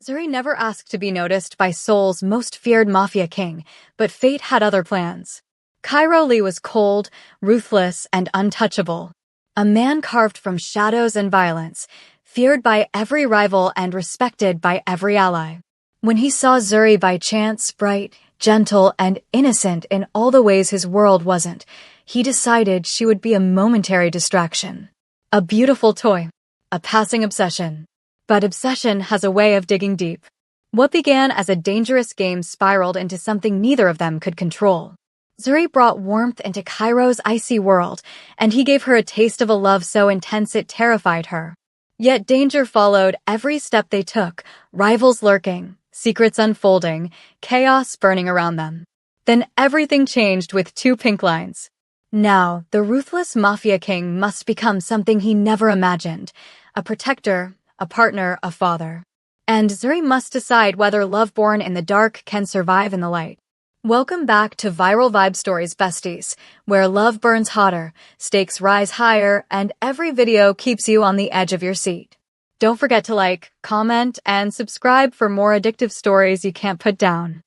Zuri never asked to be noticed by Seoul's most feared mafia king, but fate had other plans. Cairo Lee was cold, ruthless, and untouchable. A man carved from shadows and violence, feared by every rival and respected by every ally. When he saw Zuri by chance, bright, gentle, and innocent in all the ways his world wasn't, he decided she would be a momentary distraction. A beautiful toy. A passing obsession. But obsession has a way of digging deep. What began as a dangerous game spiraled into something neither of them could control. Zuri brought warmth into Cairo's icy world, and he gave her a taste of a love so intense it terrified her. Yet danger followed every step they took, rivals lurking, secrets unfolding, chaos burning around them. Then everything changed with two pink lines. Now, the ruthless Mafia King must become something he never imagined, a protector, a partner, a father. And Zuri must decide whether love born in the dark can survive in the light. Welcome back to Viral Vibe Stories, besties, where love burns hotter, stakes rise higher, and every video keeps you on the edge of your seat. Don't forget to like, comment, and subscribe for more addictive stories you can't put down.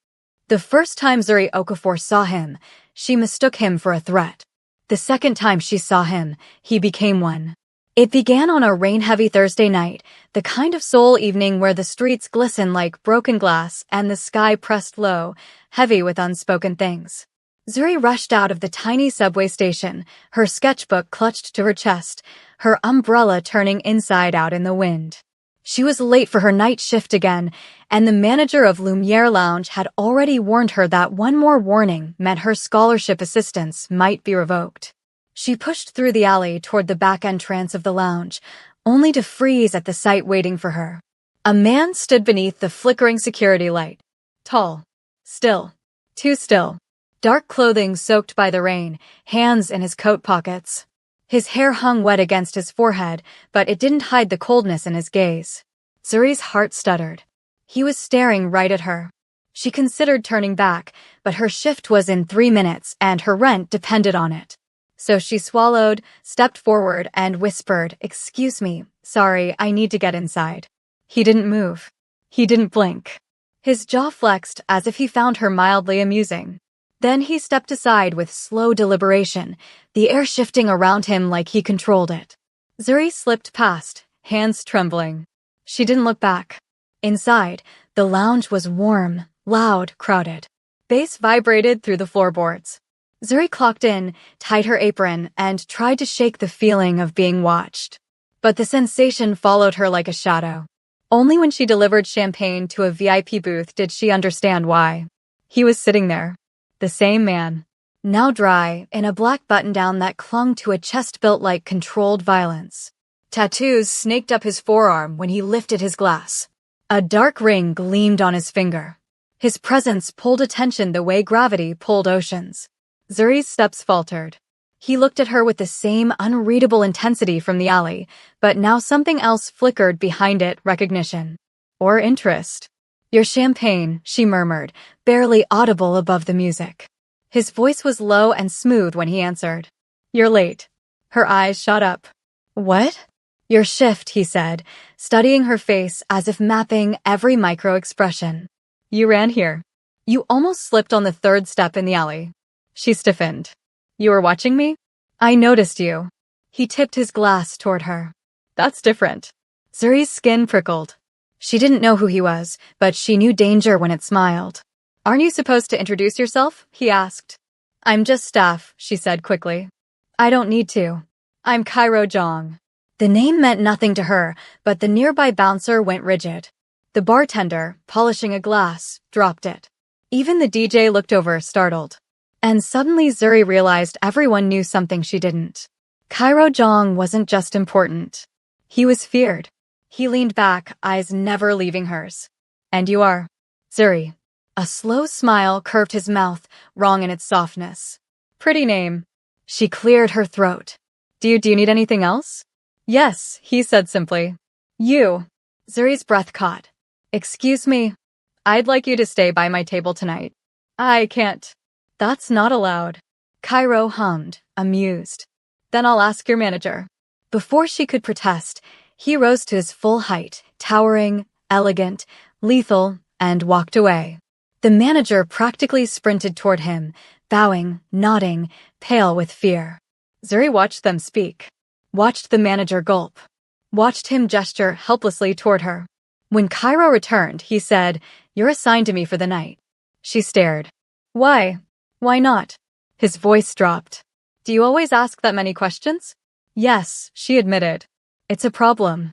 The first time Zuri Okafor saw him, she mistook him for a threat. The second time she saw him, he became one. It began on a rain-heavy Thursday night, the kind of Seoul evening where the streets glisten like broken glass and the sky pressed low, heavy with unspoken things. Zuri rushed out of the tiny subway station, her sketchbook clutched to her chest, her umbrella turning inside out in the wind. She was late for her night shift again, and the manager of Lumiere Lounge had already warned her that one more warning meant her scholarship assistance might be revoked. She pushed through the alley toward the back entrance of the lounge, only to freeze at the sight waiting for her. A man stood beneath the flickering security light. Tall. Still. Too still. Dark clothing soaked by the rain, hands in his coat pockets. His hair hung wet against his forehead, but it didn't hide the coldness in his gaze. Zuri's heart stuttered. He was staring right at her. She considered turning back, but her shift was in 3 minutes and her rent depended on it. So she swallowed, stepped forward, and whispered, "Excuse me, sorry, I need to get inside." He didn't move. He didn't blink. His jaw flexed as if he found her mildly amusing. Then he stepped aside with slow deliberation, the air shifting around him like he controlled it. Zuri slipped past, hands trembling. She didn't look back. Inside, the lounge was warm, loud, crowded. Bass vibrated through the floorboards. Zuri clocked in, tied her apron, and tried to shake the feeling of being watched. But the sensation followed her like a shadow. Only when she delivered champagne to a VIP booth did she understand why. He was sitting there. The same man. Now dry, in a black button-down that clung to a chest built like controlled violence. Tattoos snaked up his forearm when he lifted his glass. A dark ring gleamed on his finger. His presence pulled attention the way gravity pulled oceans. Zuri's steps faltered. He looked at her with the same unreadable intensity from the alley, but now something else flickered behind it, recognition. Or interest. "Your champagne," she murmured, barely audible above the music. His voice was low and smooth when he answered. "You're late." Her eyes shot up. "What?" "Your shift," he said, studying her face as if mapping every micro-expression. "You ran here. You almost slipped on the third step in the alley." She stiffened. "You were watching me? I noticed you." He tipped his glass toward her. "That's different." Zuri's skin prickled. She didn't know who he was, but she knew danger when it smiled. "Aren't you supposed to introduce yourself?" he asked. "I'm just staff," she said quickly. "I don't need to. I'm Cairo Jong." The name meant nothing to her, but the nearby bouncer went rigid. The bartender, polishing a glass, dropped it. Even the DJ looked over, startled. And suddenly Zuri realized everyone knew something she didn't. Cairo Jong wasn't just important. He was feared. He leaned back, eyes never leaving hers. "And you are?" "Zuri." A slow smile curved his mouth, wrong in its softness. "Pretty name." She cleared her throat. Do you need anything else?" "Yes," he said simply. "You." Zuri's breath caught. "Excuse me. I'd like you to stay by my table tonight." "I can't." "That's not allowed." Cairo hummed, amused. "Then I'll ask your manager." Before she could protest, he rose to his full height, towering, elegant, lethal, and walked away. The manager practically sprinted toward him, bowing, nodding, pale with fear. Zuri watched them speak. Watched the manager gulp. Watched him gesture helplessly toward her. When Cairo returned, he said, "You're assigned to me for the night." She stared. "Why? Why not?" His voice dropped. "Do you always ask that many questions?" "Yes," she admitted. "It's a problem."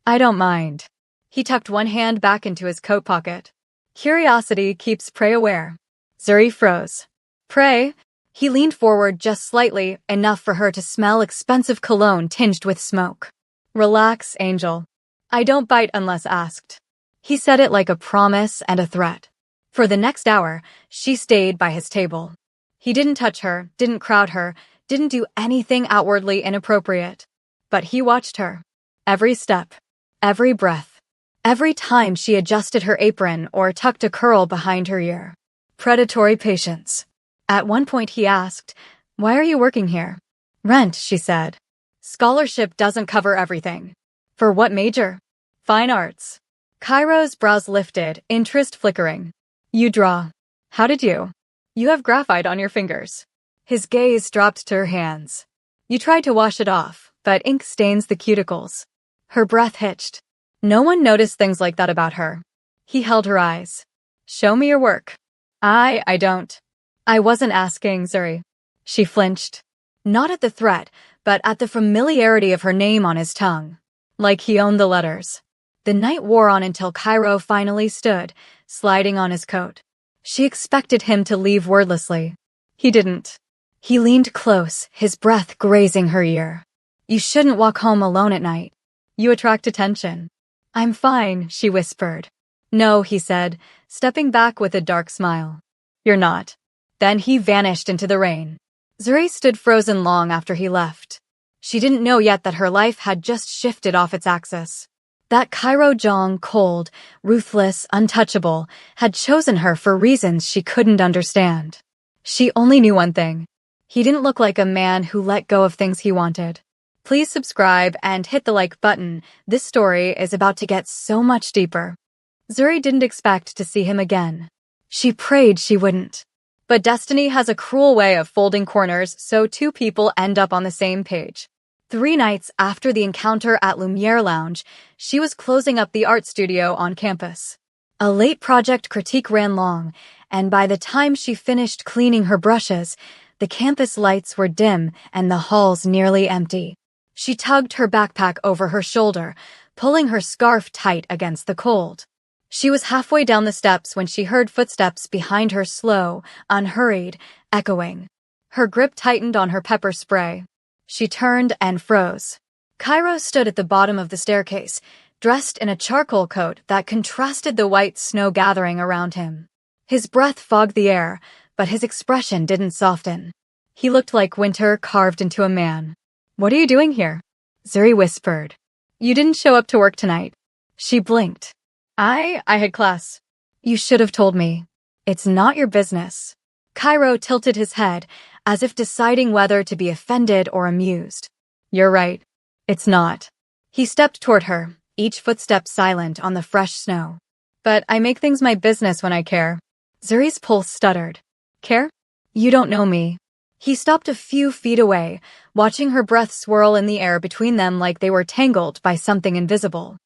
"I don't mind." He tucked one hand back into his coat pocket. "Curiosity keeps prey aware." Zuri froze. "Prey?" He leaned forward just slightly, enough for her to smell expensive cologne tinged with smoke. "Relax, Angel. I don't bite unless asked." He said it like a promise and a threat. For the next hour, she stayed by his table. He didn't touch her, didn't crowd her, didn't do anything outwardly inappropriate. But he watched her. Every step, every breath, every time she adjusted her apron or tucked a curl behind her ear. Predatory patience. At one point he asked, "Why are you working here?" "Rent," she said. "Scholarship doesn't cover everything." "For what major?" "Fine arts." Cairo's brows lifted, interest flickering. "You draw." "How did you?" "You have graphite on your fingers." His gaze dropped to her hands. "You tried to wash it off, but ink stains the cuticles." Her breath hitched. No one noticed things like that about her. He held her eyes. "Show me your work." I don't." "I wasn't asking, Zuri." She flinched. Not at the threat, but at the familiarity of her name on his tongue. Like he owned the letters. The night wore on until Cairo finally stood, sliding on his coat. She expected him to leave wordlessly. He didn't. He leaned close, his breath grazing her ear. "You shouldn't walk home alone at night. You attract attention." "I'm fine," she whispered. "No," he said, stepping back with a dark smile. "You're not." Then he vanished into the rain. Zuri stood frozen long after he left. She didn't know yet that her life had just shifted off its axis. That Cairo Jong, cold, ruthless, untouchable, had chosen her for reasons she couldn't understand. She only knew one thing. He didn't look like a man who let go of things he wanted. Please subscribe and hit the like button. This story is about to get so much deeper. Zuri didn't expect to see him again. She prayed she wouldn't. But destiny has a cruel way of folding corners, so two people end up on the same page. 3 nights after the encounter at Lumiere Lounge, she was closing up the art studio on campus. A late project critique ran long, and by the time she finished cleaning her brushes, the campus lights were dim and the halls nearly empty. She tugged her backpack over her shoulder, pulling her scarf tight against the cold. She was halfway down the steps when she heard footsteps behind her, slow, unhurried, echoing. Her grip tightened on her pepper spray. She turned and froze. Cairo stood at the bottom of the staircase, dressed in a charcoal coat that contrasted the white snow gathering around him. His breath fogged the air, but his expression didn't soften. He looked like winter carved into a man. "What are you doing here?" Zuri whispered. "You didn't show up to work tonight." She blinked. I had class." "You should have told me." "It's not your business." Cairo tilted his head, as if deciding whether to be offended or amused. "You're right. It's not." He stepped toward her, each footstep silent on the fresh snow. "But I make things my business when I care." Zuri's pulse stuttered. "Care? You don't know me." He stopped a few feet away, watching her breath swirl in the air between them like they were tangled by something invisible.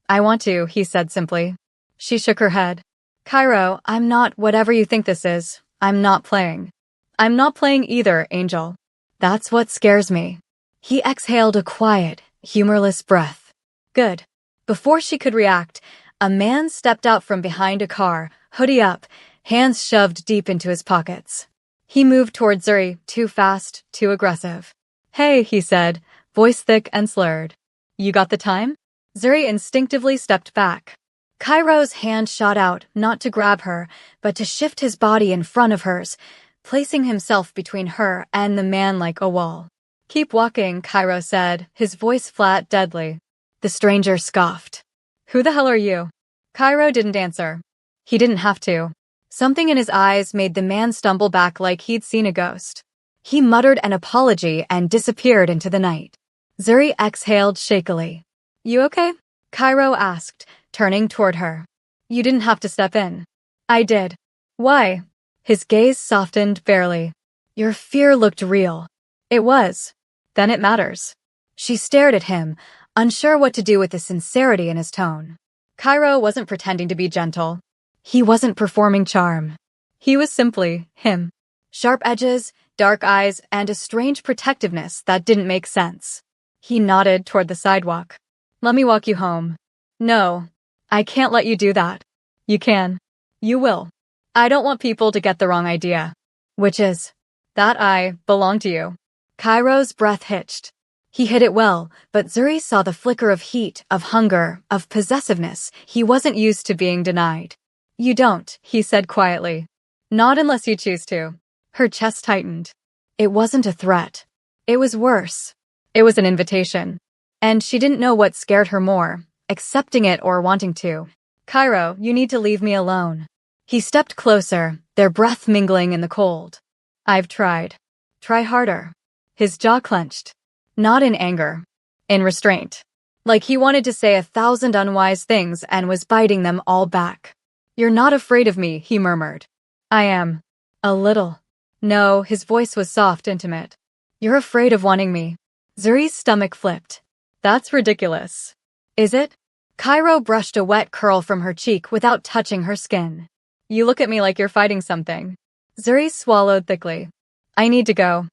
"I want to," he said simply. She shook her head. "Cairo, I'm not whatever you think this is. I'm not playing." "I'm not playing either, Angel. That's what scares me." He exhaled a quiet, humorless breath. "Good." Before she could react, a man stepped out from behind a car, hoodie up, hands shoved deep into his pockets. He moved toward Zuri, too fast, too aggressive. "Hey," he said, voice thick and slurred. "You got the time?" Zuri instinctively stepped back. Cairo's hand shot out, not to grab her, but to shift his body in front of hers, placing himself between her and the man like a wall. "Keep walking," Cairo said, his voice flat, deadly. The stranger scoffed. "Who the hell are you?" Cairo didn't answer. He didn't have to. Something in his eyes made the man stumble back like he'd seen a ghost. He muttered an apology and disappeared into the night. Zuri exhaled shakily. "You okay?" Cairo asked, turning toward her. You didn't have to step in. I did. Why? His gaze softened barely. Your fear looked real. It was. Then it matters. She stared at him, unsure what to do with the sincerity in his tone. Cairo wasn't pretending to be gentle. He wasn't performing charm. He was simply him. Sharp edges, dark eyes, and a strange protectiveness that didn't make sense. He nodded toward the sidewalk. Let me walk you home. No, I can't let you do that. You can. You will. I don't want people to get the wrong idea. Which is that I belong to you. Cairo's breath hitched. He hid it well, but Zuri saw the flicker of heat, of hunger, of possessiveness he wasn't used to being denied. You don't, he said quietly. Not unless you choose to. Her chest tightened. It wasn't a threat. It was worse. It was an invitation. And she didn't know what scared her more, accepting it or wanting to. Cairo, you need to leave me alone. He stepped closer, their breath mingling in the cold. I've tried. Try harder. His jaw clenched. Not in anger. In restraint. Like he wanted to say 1,000 unwise things and was biting them all back. You're not afraid of me, he murmured. I am. A little. No, his voice was soft, intimate. You're afraid of wanting me. Zuri's stomach flipped. That's ridiculous. Is it? Cairo brushed a wet curl from her cheek without touching her skin. You look at me like you're fighting something. Zuri swallowed thickly. I need to go.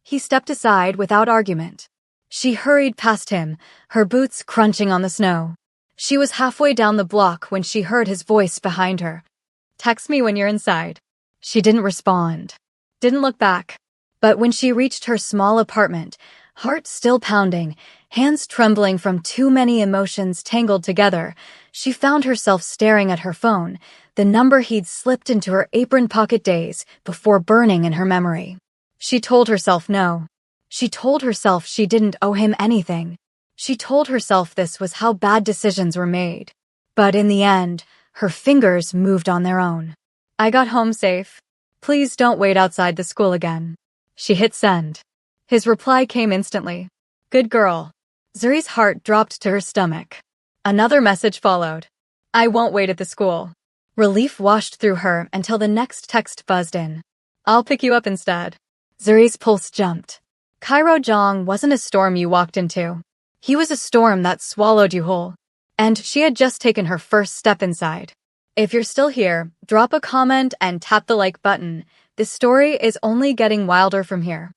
He stepped aside without argument. She hurried past him, her boots crunching on the snow. She was halfway down the block when she heard his voice behind her. Text me when you're inside. She didn't respond. Didn't look back. But when she reached her small apartment, heart still pounding, hands trembling from too many emotions tangled together, she found herself staring at her phone, the number he'd slipped into her apron pocket days before burning in her memory. She told herself no. She told herself she didn't owe him anything. She told herself this was how bad decisions were made. But in the end, her fingers moved on their own. I got home safe. Please don't wait outside the school again. She hit send. His reply came instantly. Good girl. Zuri's heart dropped to her stomach. Another message followed. I won't wait at the school. Relief washed through her until the next text buzzed in. I'll pick you up instead. Zuri's pulse jumped. Cairo Jong wasn't a storm you walked into. He was a storm that swallowed you whole. And she had just taken her first step inside. If you're still here, drop a comment and tap the like button. This story is only getting wilder from here.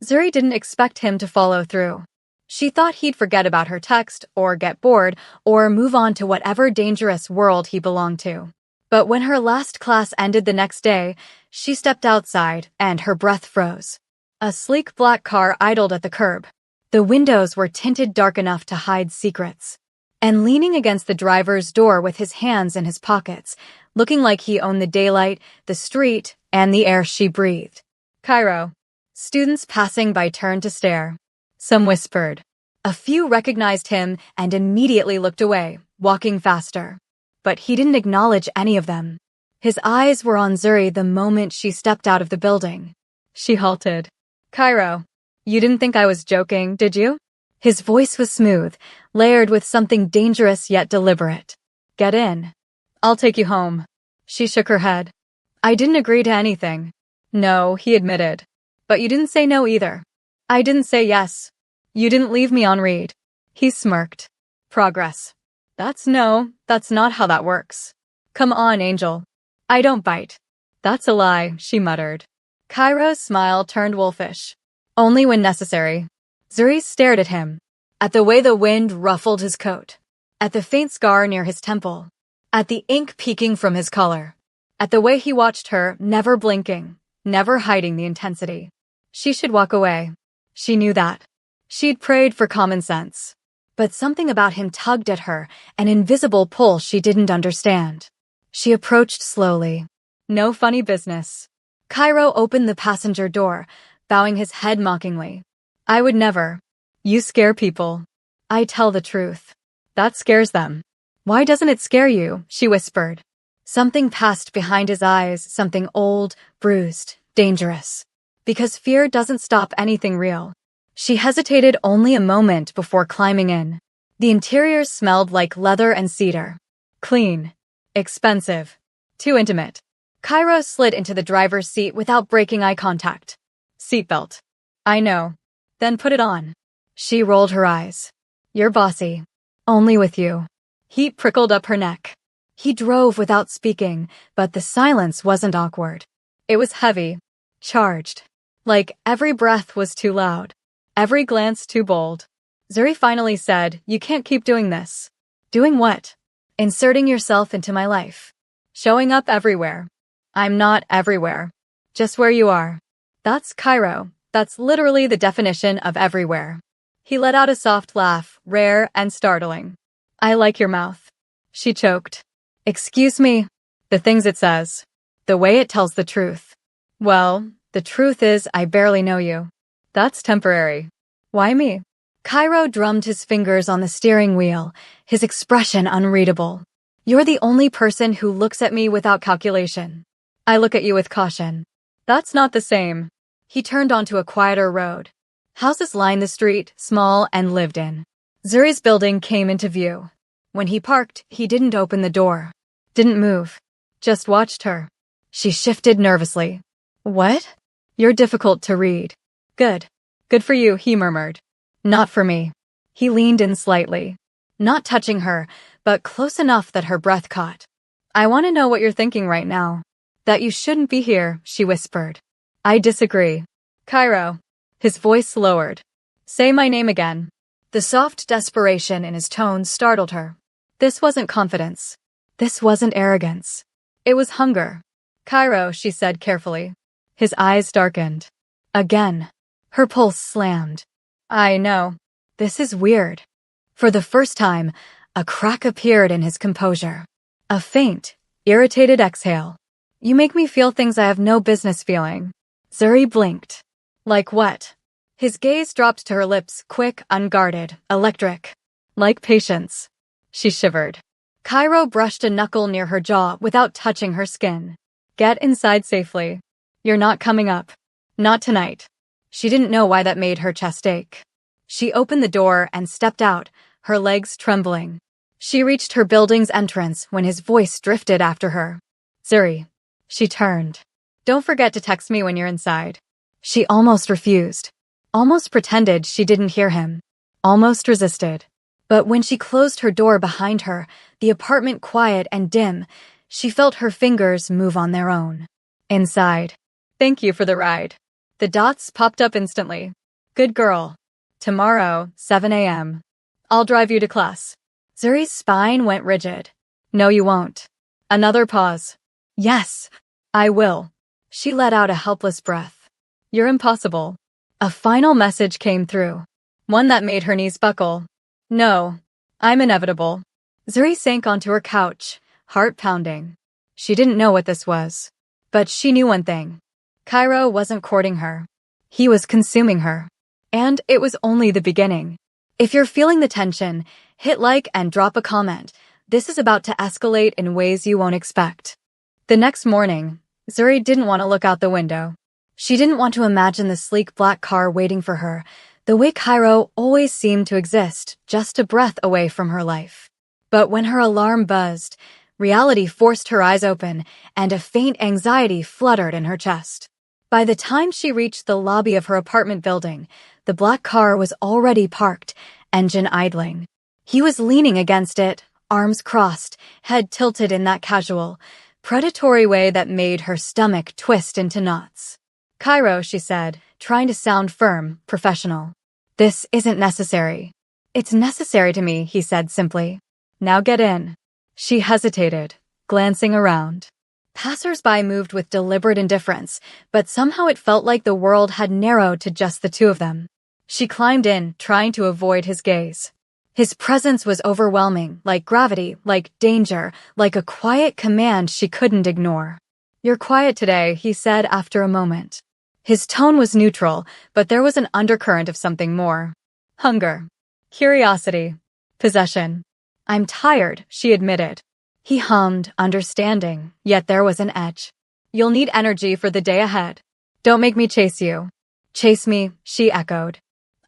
Zuri didn't expect him to follow through. She thought he'd forget about her text, or get bored, or move on to whatever dangerous world he belonged to. But when her last class ended the next day, she stepped outside, and her breath froze. A sleek black car idled at the curb. The windows were tinted dark enough to hide secrets. And leaning against the driver's door with his hands in his pockets, looking like he owned the daylight, the street, and the air she breathed. Cairo. Students passing by turned to stare. Some whispered. A few recognized him and immediately looked away, walking faster. But he didn't acknowledge any of them. His eyes were on Zuri the moment she stepped out of the building. She halted. Cairo, you didn't think I was joking, did you? His voice was smooth, layered with something dangerous yet deliberate. Get in. I'll take you home. She shook her head. I didn't agree to anything. No, he admitted. But you didn't say no either. I didn't say yes. You didn't leave me on read. He smirked. Progress. That's not how that works. Come on, Angel. I don't bite. That's a lie, she muttered. Cairo's smile turned wolfish. Only when necessary. Zuri stared at him. At the way the wind ruffled his coat. At the faint scar near his temple. At the ink peeking from his collar. At the way he watched her, never blinking, never hiding the intensity. She should walk away. She knew that. She'd prayed for common sense. But something about him tugged at her, an invisible pull she didn't understand. She approached slowly. No funny business. Cairo opened the passenger door, bowing his head mockingly. I would never. You scare people. I tell the truth. That scares them. Why doesn't it scare you? She whispered. Something passed behind his eyes, something old, bruised, dangerous. Because fear doesn't stop anything real. She hesitated only a moment before climbing in. The interior smelled like leather and cedar. Clean. Expensive. Too intimate. Cairo slid into the driver's seat without breaking eye contact. Seatbelt. I know. Then put it on. She rolled her eyes. You're bossy. Only with you. Heat prickled up her neck. He drove without speaking, but the silence wasn't awkward. It was heavy. Charged. Like every breath was too loud. Every glance too bold. Zuri finally said, you can't keep doing this. Doing what? Inserting yourself into my life. Showing up everywhere. I'm not everywhere. Just where you are. That's Cairo. That's literally the definition of everywhere. He let out a soft laugh, rare and startling. I like your mouth. She choked. Excuse me. The things it says. The way it tells the truth. Well, the truth is I barely know you. That's temporary. Why me? Cairo drummed his fingers on the steering wheel, his expression unreadable. You're the only person who looks at me without calculation. I look at you with caution. That's not the same. He turned onto a quieter road. Houses lined the street, small and lived in. Zuri's building came into view. When he parked, he didn't open the door. Didn't move. Just watched her. She shifted nervously. What? You're difficult to read. Good. Good for you, he murmured. Not for me. He leaned in slightly. Not touching her, but close enough that her breath caught. I want to know what you're thinking right now. That you shouldn't be here, she whispered. I disagree. Cairo. His voice lowered. Say my name again. The soft desperation in his tone startled her. This wasn't confidence. This wasn't arrogance. It was hunger. Cairo, she said carefully. His eyes darkened. Again. Her pulse slammed. I know. This is weird. For the first time, a crack appeared in his composure. A faint, irritated exhale. You make me feel things I have no business feeling. Zuri blinked. Like what? His gaze dropped to her lips, quick, unguarded, electric. Like patience. She shivered. Cairo brushed a knuckle near her jaw without touching her skin. Get inside safely. You're not coming up. Not tonight. She didn't know why that made her chest ache. She opened the door and stepped out, her legs trembling. She reached her building's entrance when his voice drifted after her. Zuri. She turned. Don't forget to text me when you're inside. She almost refused. Almost pretended she didn't hear him. Almost resisted. But when she closed her door behind her, the apartment quiet and dim, she felt her fingers move on their own. Inside. Thank you for the ride. The dots popped up instantly. Good girl. Tomorrow, 7 a.m. I'll drive you to class. Zuri's spine went rigid. No, you won't. Another pause. Yes, I will. She let out a helpless breath. You're impossible. A final message came through. One that made her knees buckle. No, I'm inevitable. Zuri sank onto her couch, heart pounding. She didn't know what this was. But she knew one thing. Cairo wasn't courting her. He was consuming her. And it was only the beginning. If you're feeling the tension, hit like and drop a comment. This is about to escalate in ways you won't expect. The next morning, Zuri didn't want to look out the window. She didn't want to imagine the sleek black car waiting for her, the way Cairo always seemed to exist, just a breath away from her life. But when her alarm buzzed, reality forced her eyes open, and a faint anxiety fluttered in her chest. By the time she reached the lobby of her apartment building, the black car was already parked, engine idling. He was leaning against it, arms crossed, head tilted in that casual, predatory way that made her stomach twist into knots. Cairo, she said, trying to sound firm, professional. This isn't necessary. It's necessary to me, he said simply. Now get in. She hesitated, glancing around. Passers-by moved with deliberate indifference, but somehow it felt like the world had narrowed to just the two of them. She climbed in, trying to avoid his gaze. His presence was overwhelming, like gravity, like danger, like a quiet command she couldn't ignore. You're quiet today, he said after a moment. His tone was neutral, but there was an undercurrent of something more. Hunger. Curiosity. Possession. I'm tired, she admitted. He hummed, understanding, yet there was an edge. You'll need energy for the day ahead. Don't make me chase you. Chase me, she echoed.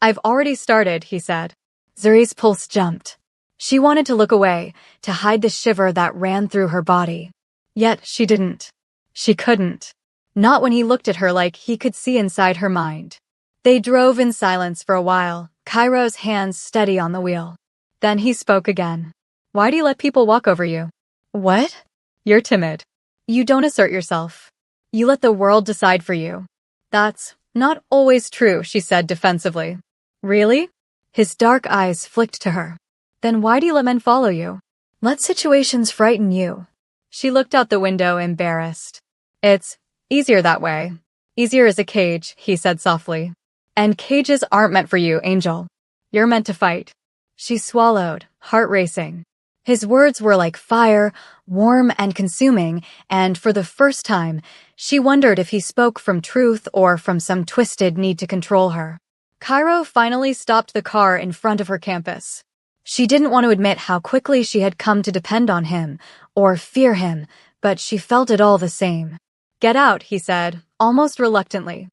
I've already started, he said. Zuri's pulse jumped. She wanted to look away, to hide the shiver that ran through her body. Yet she didn't. She couldn't. Not when he looked at her like he could see inside her mind. They drove in silence for a while, Cairo's hands steady on the wheel. Then he spoke again. Why do you let people walk over you? What? You're timid. You don't assert yourself. You let the world decide for you. That's not always true, she said defensively. Really? His dark eyes flicked to her. Then why do you let men follow you? Let situations frighten you. She looked out the window, embarrassed. It's easier that way. Easier as a cage, he said softly. And cages aren't meant for you, Angel. You're meant to fight. She swallowed, heart racing. His words were like fire, warm and consuming, and for the first time, she wondered if he spoke from truth or from some twisted need to control her. Cairo finally stopped the car in front of her campus. She didn't want to admit how quickly she had come to depend on him, or fear him, but she felt it all the same. Get out, he said, almost reluctantly.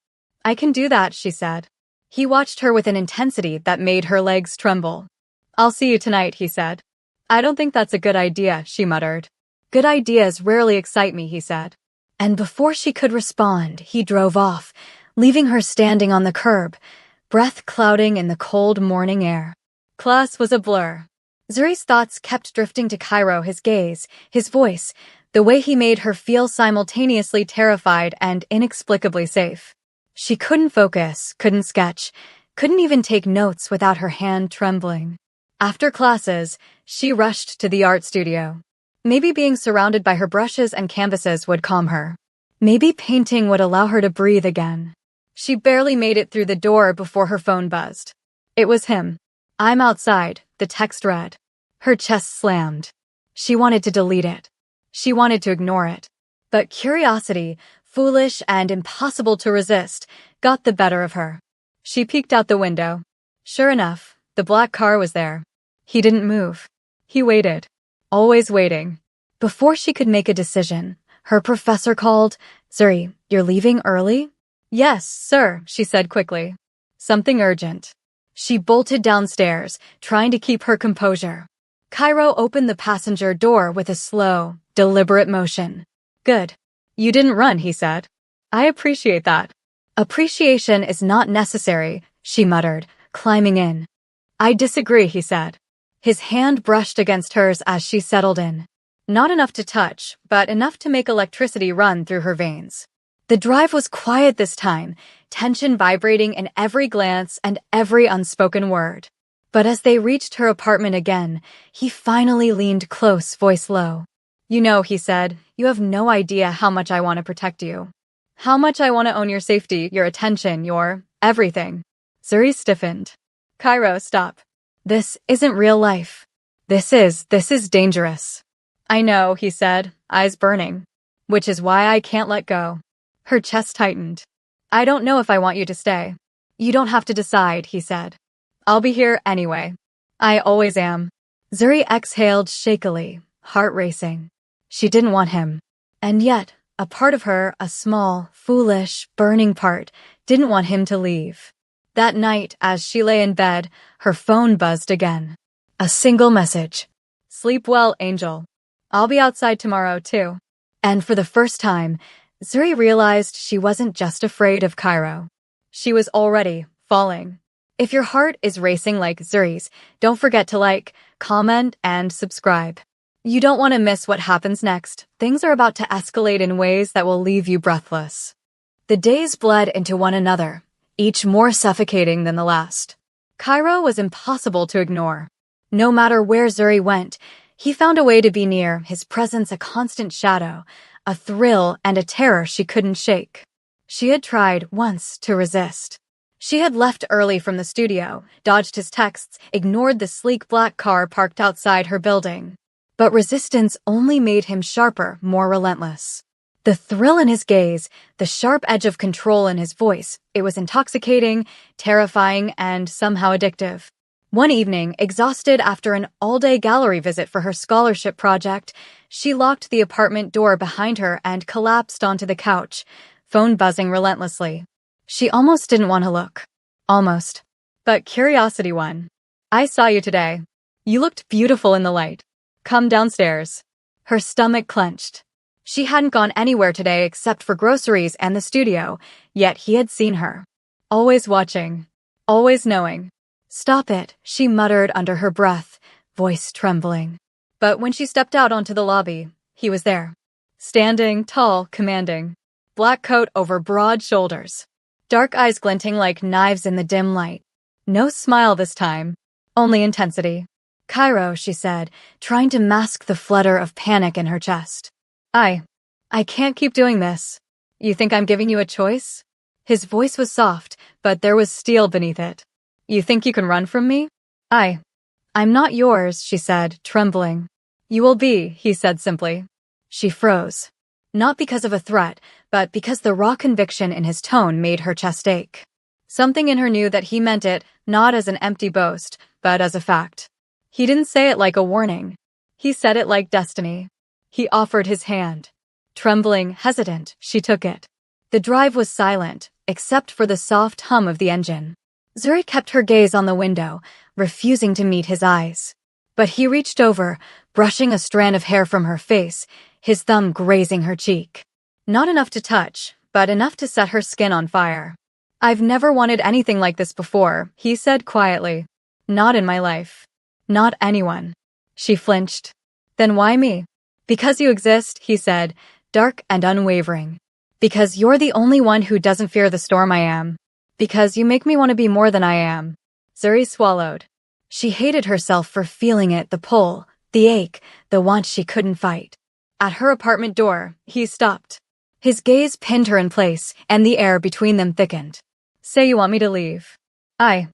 I can do that, she said. He watched her with an intensity that made her legs tremble. I'll see you tonight, he said. I don't think that's a good idea, she muttered. Good ideas rarely excite me, he said. And before she could respond, he drove off, leaving her standing on the curb, breath clouding in the cold morning air. Class was a blur. Zuri's thoughts kept drifting to Cairo, his gaze, his voice, the way he made her feel simultaneously terrified and inexplicably safe. She couldn't focus, couldn't sketch, couldn't even take notes without her hand trembling. After classes, she rushed to the art studio. Maybe being surrounded by her brushes and canvases would calm her. Maybe painting would allow her to breathe again. She barely made it through the door before her phone buzzed. It was him. I'm outside, the text read. Her chest slammed. She wanted to delete it. She wanted to ignore it. But curiosity, foolish and impossible to resist, got the better of her. She peeked out the window. Sure enough, the black car was there. He didn't move. He waited. Always waiting. Before she could make a decision, her professor called. Zuri, you're leaving early? Yes, sir, she said quickly. Something urgent. She bolted downstairs, trying to keep her composure. Cairo opened the passenger door with a slow, deliberate motion. Good. You didn't run, he said. I appreciate that. Appreciation is not necessary, she muttered, climbing in. I disagree, he said. His hand brushed against hers as she settled in. Not enough to touch, but enough to make electricity run through her veins. The drive was quiet this time, tension vibrating in every glance and every unspoken word. But as they reached her apartment again, he finally leaned close, voice low. You know, he said, you have no idea how much I want to protect you. How much I want to own your safety, your attention, your everything. Zuri stiffened. Cairo, stop. This isn't real life. This is dangerous. I know, he said, eyes burning. Which is why I can't let go. Her chest tightened. I don't know if I want you to stay. You don't have to decide, he said. I'll be here anyway. I always am. Zuri exhaled shakily, heart racing. She didn't want him. And yet, a part of her, a small, foolish, burning part, didn't want him to leave. That night, as she lay in bed, her phone buzzed again. A single message. Sleep well, Angel. I'll be outside tomorrow, too. And for the first time, Zuri realized she wasn't just afraid of Cairo. She was already falling. If your heart is racing like Zuri's, don't forget to like, comment, and subscribe. You don't want to miss what happens next. Things are about to escalate in ways that will leave you breathless. The days bled into one another, each more suffocating than the last. Cairo was impossible to ignore. No matter where Zuri went, he found a way to be near, his presence a constant shadow, a thrill and a terror she couldn't shake. She had tried once to resist. She had left early from the studio, dodged his texts, ignored the sleek black car parked outside her building. But resistance only made him sharper, more relentless. The thrill in his gaze, the sharp edge of control in his voice, it was intoxicating, terrifying, and somehow addictive. One evening, exhausted after an all-day gallery visit for her scholarship project, she locked the apartment door behind her and collapsed onto the couch, phone buzzing relentlessly. She almost didn't want to look. Almost. But curiosity won. I saw you today. You looked beautiful in the light. Come downstairs. Her stomach clenched. She hadn't gone anywhere today except for groceries and the studio, yet he had seen her. Always watching. Always knowing. Stop it, she muttered under her breath, voice trembling. But when she stepped out onto the lobby, he was there. Standing, tall, commanding. Black coat over broad shoulders. Dark eyes glinting like knives in the dim light. No smile this time. Only intensity. Cairo, she said, trying to mask the flutter of panic in her chest. I can't keep doing this. You think I'm giving you a choice? His voice was soft, but there was steel beneath it. You think you can run from me? I'm not yours, she said, trembling. You will be, he said simply. She froze. Not because of a threat, but because the raw conviction in his tone made her chest ache. Something in her knew that he meant it, not as an empty boast, but as a fact. He didn't say it like a warning. He said it like destiny. He offered his hand. Trembling, hesitant, she took it. The drive was silent, except for the soft hum of the engine. Zuri kept her gaze on the window, refusing to meet his eyes. But he reached over, brushing a strand of hair from her face, his thumb grazing her cheek. Not enough to touch, but enough to set her skin on fire. I've never wanted anything like this before, he said quietly. Not in my life. Not anyone. She flinched. Then why me? Because you exist, he said, dark and unwavering. Because you're the only one who doesn't fear the storm I am. Because you make me want to be more than I am. Zuri swallowed. She hated herself for feeling it, the pull, the ache, the want she couldn't fight. At her apartment door, he stopped. His gaze pinned her in place, and the air between them thickened. Say you want me to leave. I.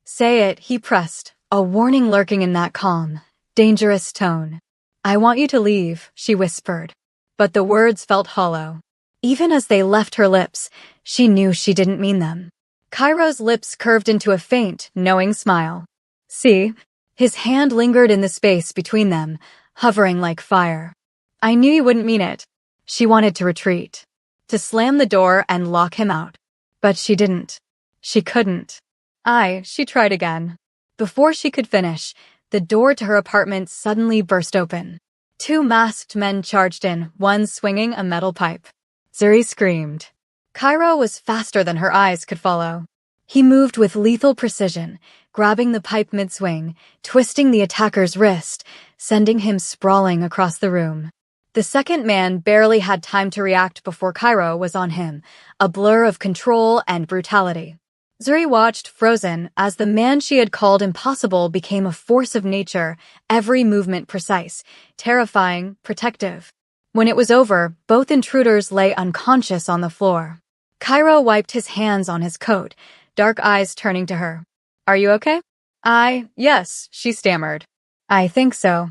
Say it, he pressed, a warning lurking in that calm, dangerous tone. I want you to leave, she whispered. But the words felt hollow. Even as they left her lips, she knew she didn't mean them. Cairo's lips curved into a faint, knowing smile. See? His hand lingered in the space between them, hovering like fire. I knew you wouldn't mean it. She wanted to retreat. To slam the door and lock him out. But she didn't. She couldn't. She tried again. Before she could finish, the door to her apartment suddenly burst open. Two masked men charged in, one swinging a metal pipe. Zuri screamed. Cairo was faster than her eyes could follow. He moved with lethal precision, grabbing the pipe mid-swing, twisting the attacker's wrist, sending him sprawling across the room. The second man barely had time to react before Cairo was on him, a blur of control and brutality. Zuri watched, frozen, as the man she had called impossible became a force of nature, every movement precise, terrifying, protective. When it was over, both intruders lay unconscious on the floor. Cairo wiped his hands on his coat, dark eyes turning to her. Are you okay? Yes, she stammered. I think so.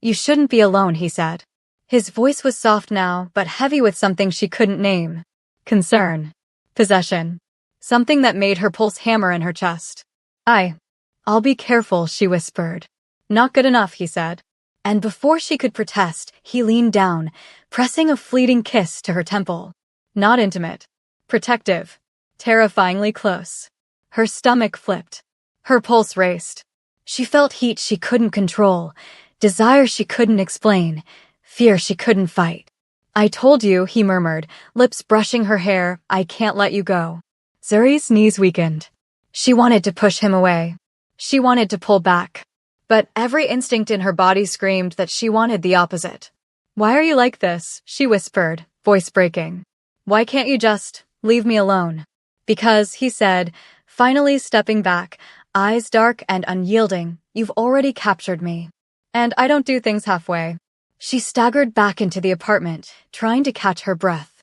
You shouldn't be alone, he said. His voice was soft now, but heavy with something she couldn't name. Concern. Possession. Something that made her pulse hammer in her chest. I'll be careful, she whispered. Not good enough, he said. And before she could protest, he leaned down, pressing a fleeting kiss to her temple. Not intimate. Protective. Terrifyingly close. Her stomach flipped. Her pulse raced. She felt heat she couldn't control, desire she couldn't explain, fear she couldn't fight. I told you, he murmured, lips brushing her hair, I can't let you go. Zuri's knees weakened. She wanted to push him away. She wanted to pull back. But every instinct in her body screamed that she wanted the opposite. Why are you like this? She whispered, voice breaking. Why can't you just leave me alone? Because, he said, finally stepping back, eyes dark and unyielding, you've already captured me. And I don't do things halfway. She staggered back into the apartment, trying to catch her breath.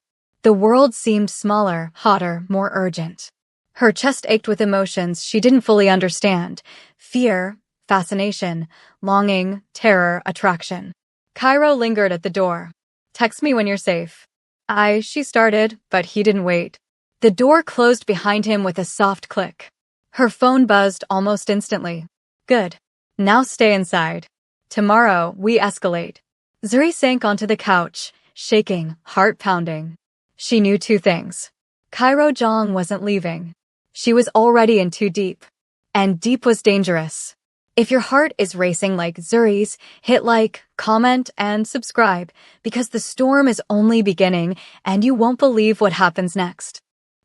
The world seemed smaller, hotter, more urgent. Her chest ached with emotions she didn't fully understand. Fear, fascination, longing, terror, attraction. Cairo lingered at the door. Text me when you're safe. She started, but he didn't wait. The door closed behind him with a soft click. Her phone buzzed almost instantly. Good. Now stay inside. Tomorrow, we escalate. Zuri sank onto the couch, shaking, heart pounding. She knew two things. Cairo Zhang wasn't leaving. She was already in too deep. And deep was dangerous. If your heart is racing like Zuri's, hit like, comment, and subscribe, because the storm is only beginning and you won't believe what happens next.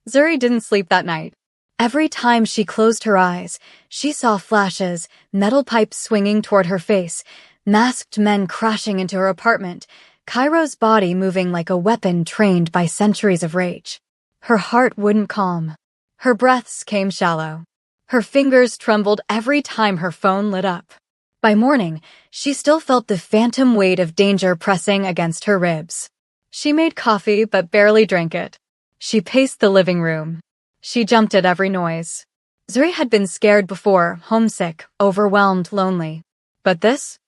Zuri didn't sleep that night. Every time she closed her eyes, she saw flashes, metal pipes swinging toward her face, masked men crashing into her apartment, Cairo's body moving like a weapon trained by centuries of rage. Her heart wouldn't calm. Her breaths came shallow. Her fingers trembled every time her phone lit up. By morning, she still felt the phantom weight of danger pressing against her ribs. She made coffee but barely drank it. She paced the living room. She jumped at every noise. Zuri had been scared before, homesick, overwhelmed, lonely. But this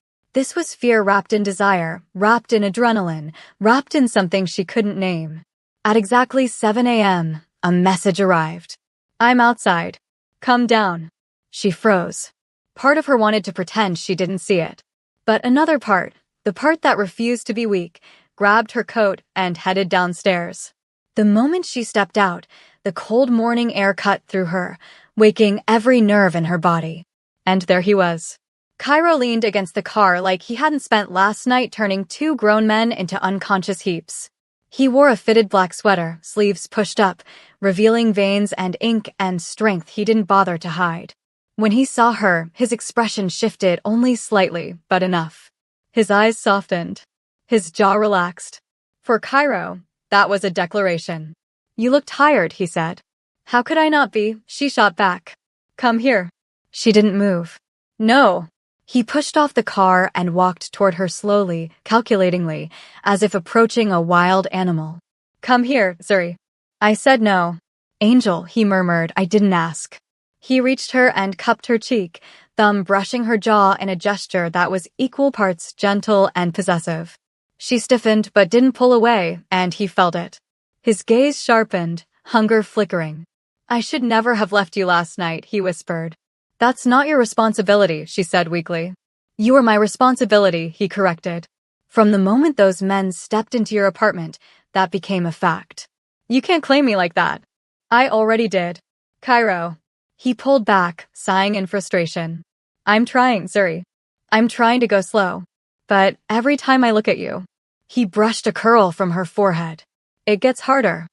was fear wrapped in desire, wrapped in adrenaline, wrapped in something she couldn't name. At exactly 7 a.m., a message arrived. "I'm outside. Come down." She froze. Part of her wanted to pretend she didn't see it. But another part, the part that refused to be weak, grabbed her coat and headed downstairs. The moment she stepped out, the cold morning air cut through her, waking every nerve in her body. And there he was. Cairo leaned against the car like he hadn't spent last night turning two grown men into unconscious heaps. He wore a fitted black sweater, sleeves pushed up, revealing veins and ink and strength he didn't bother to hide. When he saw her, his expression shifted only slightly, but enough. His eyes softened. His jaw relaxed. For Cairo, that was a declaration. "You look tired," he said. "How could I not be?" she shot back. "Come here." She didn't move. "No." He pushed off the car and walked toward her slowly, calculatingly, as if approaching a wild animal. "Come here, Zuri." "I said no." "Angel," he murmured, "I didn't ask." He reached her and cupped her cheek, thumb brushing her jaw in a gesture that was equal parts gentle and possessive. She stiffened but didn't pull away, and he felt it. His gaze sharpened, hunger flickering. "I should never have left you last night," he whispered. "That's not your responsibility," she said weakly. "You are my responsibility," he corrected. "From the moment those men stepped into your apartment, that became a fact. You can't claim me like that." "I already did." "Cairo." He pulled back, sighing in frustration. "I'm trying, Zuri. I'm trying to go slow. But every time I look at you..." He brushed a curl from her forehead. "It gets harder."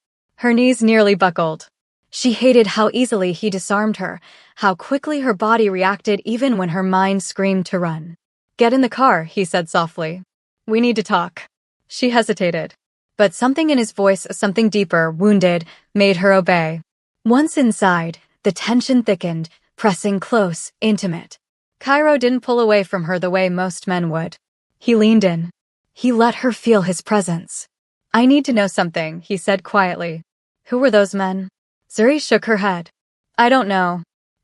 Her knees nearly buckled. She hated how easily he disarmed her, how quickly her body reacted even when her mind screamed to run. "Get in the car," he said softly. "We need to talk." She hesitated. But something in his voice, something deeper, wounded, made her obey. Once inside, the tension thickened, pressing close, intimate. Cairo didn't pull away from her the way most men would. He leaned in. He let her feel his presence. "I need to know something," he said quietly. "Who were those men?" Zuri shook her head. "I don't know.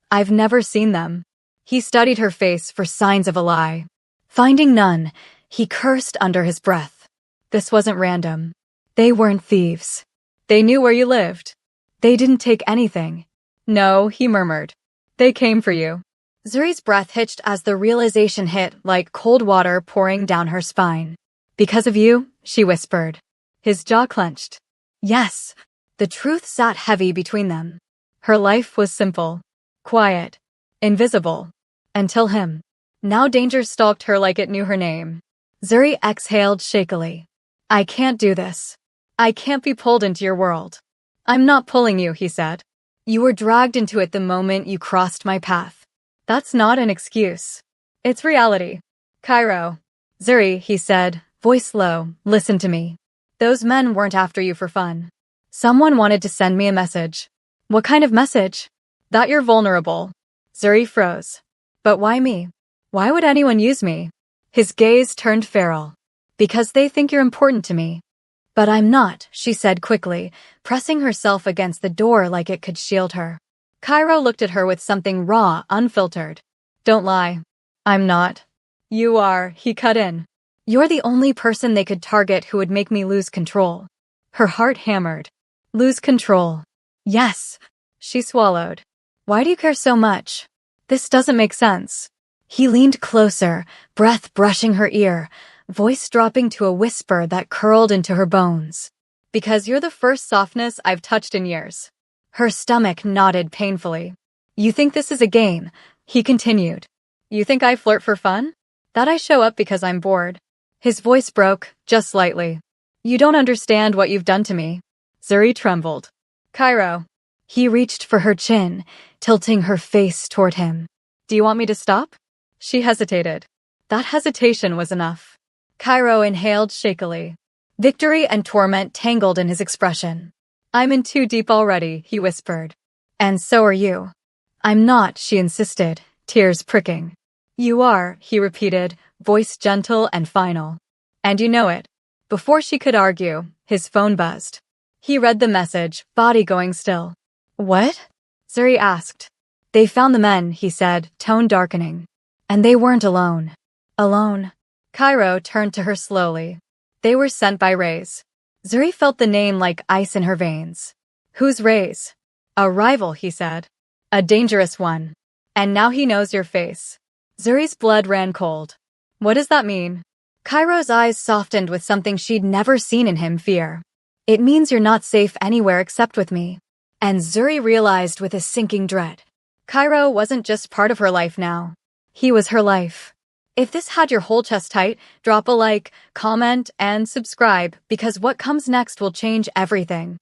I've never seen them." He studied her face for signs of a lie. Finding none, he cursed under his breath. This wasn't random. They weren't thieves. They knew where you lived. They didn't take anything. "No," he murmured. "They came for you." Zuri's breath hitched as the realization hit like cold water pouring down her spine. "Because of you?" she whispered. His jaw clenched. Yes. The truth sat heavy between them. Her life was simple, quiet, invisible. Until him. Now danger stalked her like it knew her name. Zuri exhaled shakily. "I can't do this. I can't be pulled into your world." "I'm not pulling you," he said. "You were dragged into it the moment you crossed my path." "That's not an excuse. It's reality." "Cairo." "Zuri," he said, voice low, "listen to me. Those men weren't after you for fun. Someone wanted to send me a message." "What kind of message?" "That you're vulnerable." Zuri froze. "But why me? Why would anyone use me?" His gaze turned feral. "Because they think you're important to me." "But I'm not," she said quickly, pressing herself against the door like it could shield her. Cairo looked at her with something raw, unfiltered. "Don't lie." "I'm not." "You are," he cut in. "You're the only person they could target who would make me lose control." Her heart hammered. "Lose control." "Yes." She swallowed. "Why do you care so much? This doesn't make sense." He leaned closer, breath brushing her ear, voice dropping to a whisper that curled into her bones. "Because you're the first softness I've touched in years." Her stomach knotted painfully. "You think this is a game?" he continued. You think I flirt for fun? That I show up because I'm bored. His voice broke, just slightly. You don't understand what you've done to me. Zuri trembled. Cairo. He reached for her chin, tilting her face toward him. Do you want me to stop? She hesitated. That hesitation was enough. Cairo inhaled shakily. Victory and torment tangled in his expression. I'm in too deep already, he whispered. And so are you. I'm not, she insisted, tears pricking. You are, he repeated, voice gentle and final. And you know it. Before she could argue, his phone buzzed. He read the message, body going still. What? Zuri asked. They found the men, he said, tone darkening. And they weren't alone. Alone. Cairo turned to her slowly. They were sent by Rays. Zuri felt the name like ice in her veins. Who's Rays? A rival, he said. A dangerous one. And now he knows your face. Zuri's blood ran cold. What does that mean? Cairo's eyes softened with something she'd never seen in him, fear. It means you're not safe anywhere except with me. And Zuri realized with a sinking dread. Cairo wasn't just part of her life now. He was her life. If this had your whole chest tight, drop a like, comment, and subscribe, because what comes next will change everything.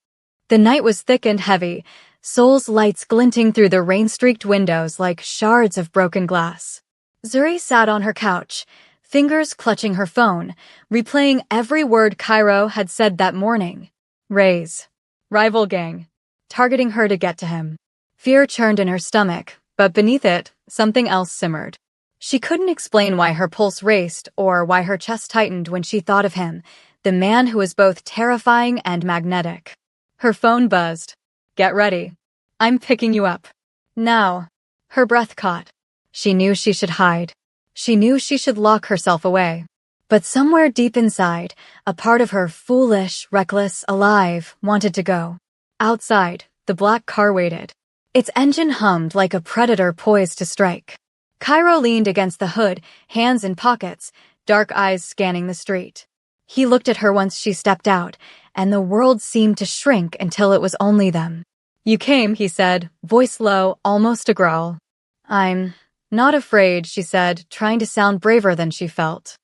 The night was thick and heavy, Seoul's lights glinting through the rain-streaked windows like shards of broken glass. Zuri sat on her couch, fingers clutching her phone, replaying every word Cairo had said that morning. Rays. Rival gang. Targeting her to get to him. Fear churned in her stomach, but beneath it, something else simmered. She couldn't explain why her pulse raced or why her chest tightened when she thought of him, the man who was both terrifying and magnetic. Her phone buzzed. Get ready. I'm picking you up. Now. Her breath caught. She knew she should hide. She knew she should lock herself away. But somewhere deep inside, a part of her, foolish, reckless, alive, wanted to go. Outside, the black car waited. Its engine hummed like a predator poised to strike. Cairo leaned against the hood, hands in pockets, dark eyes scanning the street. He looked at her once she stepped out, and the world seemed to shrink until it was only them. You came, he said, voice low, almost a growl. I'm not afraid, she said, trying to sound braver than she felt.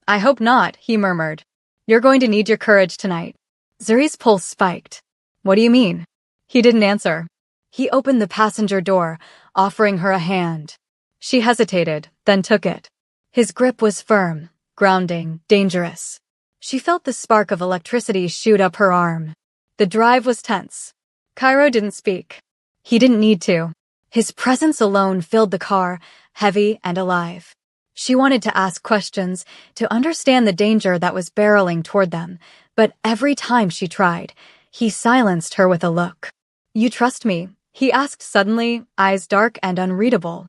I hope not, he murmured. You're going to need your courage tonight. Zuri's pulse spiked. What do you mean? He didn't answer. He opened the passenger door, offering her a hand. She hesitated, then took it. His grip was firm, grounding, dangerous. She felt the spark of electricity shoot up her arm. The drive was tense. Cairo didn't speak. He didn't need to. His presence alone filled the car, heavy and alive. She wanted to ask questions, to understand the danger that was barreling toward them, but every time she tried, he silenced her with a look. You trust me? He asked suddenly, eyes dark and unreadable.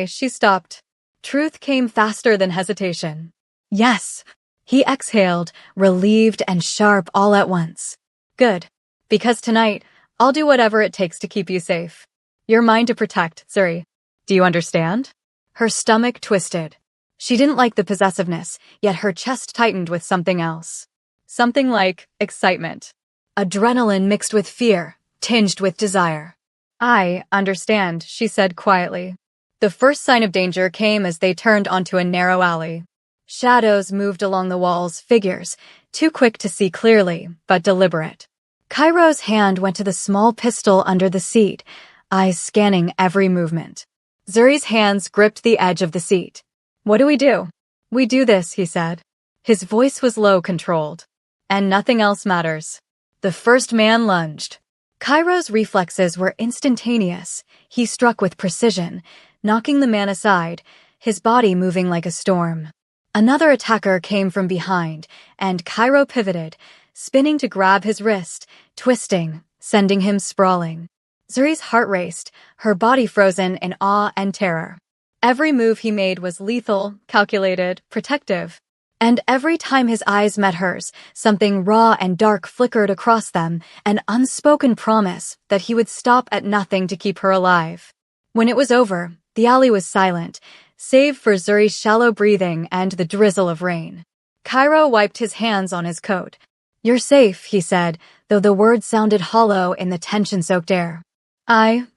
She stopped. Truth came faster than hesitation. Yes. He exhaled, relieved and sharp all at once. Good. Because tonight, I'll do whatever it takes to keep you safe. You're mine to protect, Zuri. Do you understand? Her stomach twisted. She didn't like the possessiveness, yet her chest tightened with something else. Something like excitement. Adrenaline mixed with fear, tinged with desire. I understand, she said quietly. The first sign of danger came as they turned onto a narrow alley. Shadows moved along the walls, figures, too quick to see clearly, but deliberate. Cairo's hand went to the small pistol under the seat, eyes scanning every movement. Zuri's hands gripped the edge of the seat. What do? We do this, he said. His voice was low, controlled. And nothing else matters. The first man lunged. Cairo's reflexes were instantaneous. He struck with precision, knocking the man aside, his body moving like a storm. Another attacker came from behind, and Cairo pivoted, spinning to grab his wrist, twisting, sending him sprawling. Zuri's heart raced, her body frozen in awe and terror. Every move he made was lethal, calculated, protective. And every time his eyes met hers, something raw and dark flickered across them, an unspoken promise that he would stop at nothing to keep her alive. When it was over, the alley was silent, save for Zuri's shallow breathing and the drizzle of rain. Cairo wiped his hands on his coat. You're safe, he said, though the words sounded hollow in the tension-soaked air.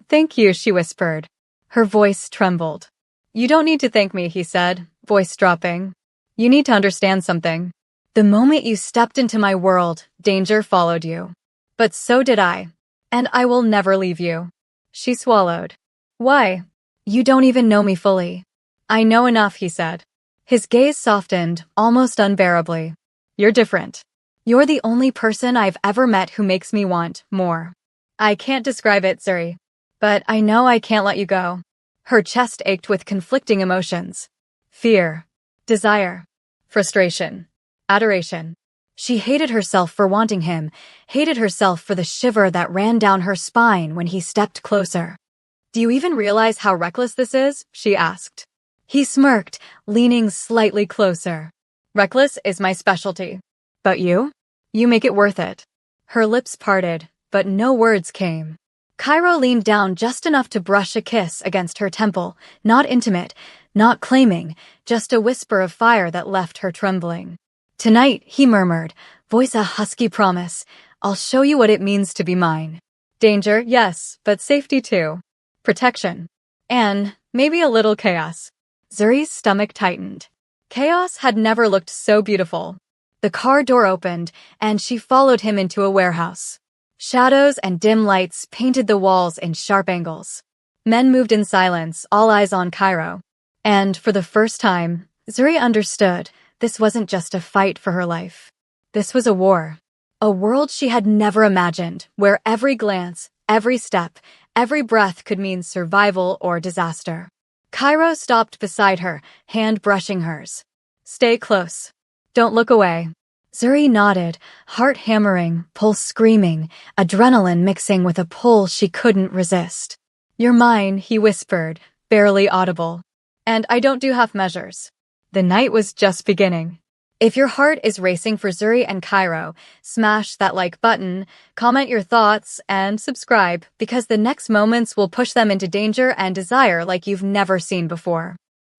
Thank you, she whispered. Her voice trembled. You don't need to thank me, he said, voice dropping. You need to understand something. The moment you stepped into my world, danger followed you. But so did I. And I will never leave you. She swallowed. Why? You don't even know me fully. I know enough, he said. His gaze softened, almost unbearably. You're different. You're the only person I've ever met who makes me want more. I can't describe it, Zuri. But I know I can't let you go. Her chest ached with conflicting emotions. Fear. Desire. Frustration. Adoration. She hated herself for wanting him, hated herself for the shiver that ran down her spine when he stepped closer. Do you even realize how reckless this is? She asked. He smirked, leaning slightly closer. Reckless is my specialty. But you? You make it worth it. Her lips parted, but no words came. Cairo leaned down just enough to brush a kiss against her temple, not intimate, not claiming, just a whisper of fire that left her trembling. Tonight, he murmured, voice a husky promise, I'll show you what it means to be mine. Danger, yes, but safety too. Protection. And maybe a little chaos. Zuri's stomach tightened. Chaos had never looked so beautiful. The car door opened, and she followed him into a warehouse. Shadows and dim lights painted the walls in sharp angles. Men moved in silence, all eyes on Cairo. And for the first time, Zuri understood this wasn't just a fight for her life. This was a war. A world she had never imagined, where every glance, every step, every breath could mean survival or disaster. Cairo stopped beside her, hand brushing hers. Stay close. Don't look away. Zuri nodded, heart hammering, pulse screaming, adrenaline mixing with a pull she couldn't resist. You're mine, he whispered, barely audible. And I don't do half measures. The night was just beginning. If your heart is racing for Zuri and Cairo, smash that like button, comment your thoughts, and subscribe, because the next moments will push them into danger and desire like you've never seen before.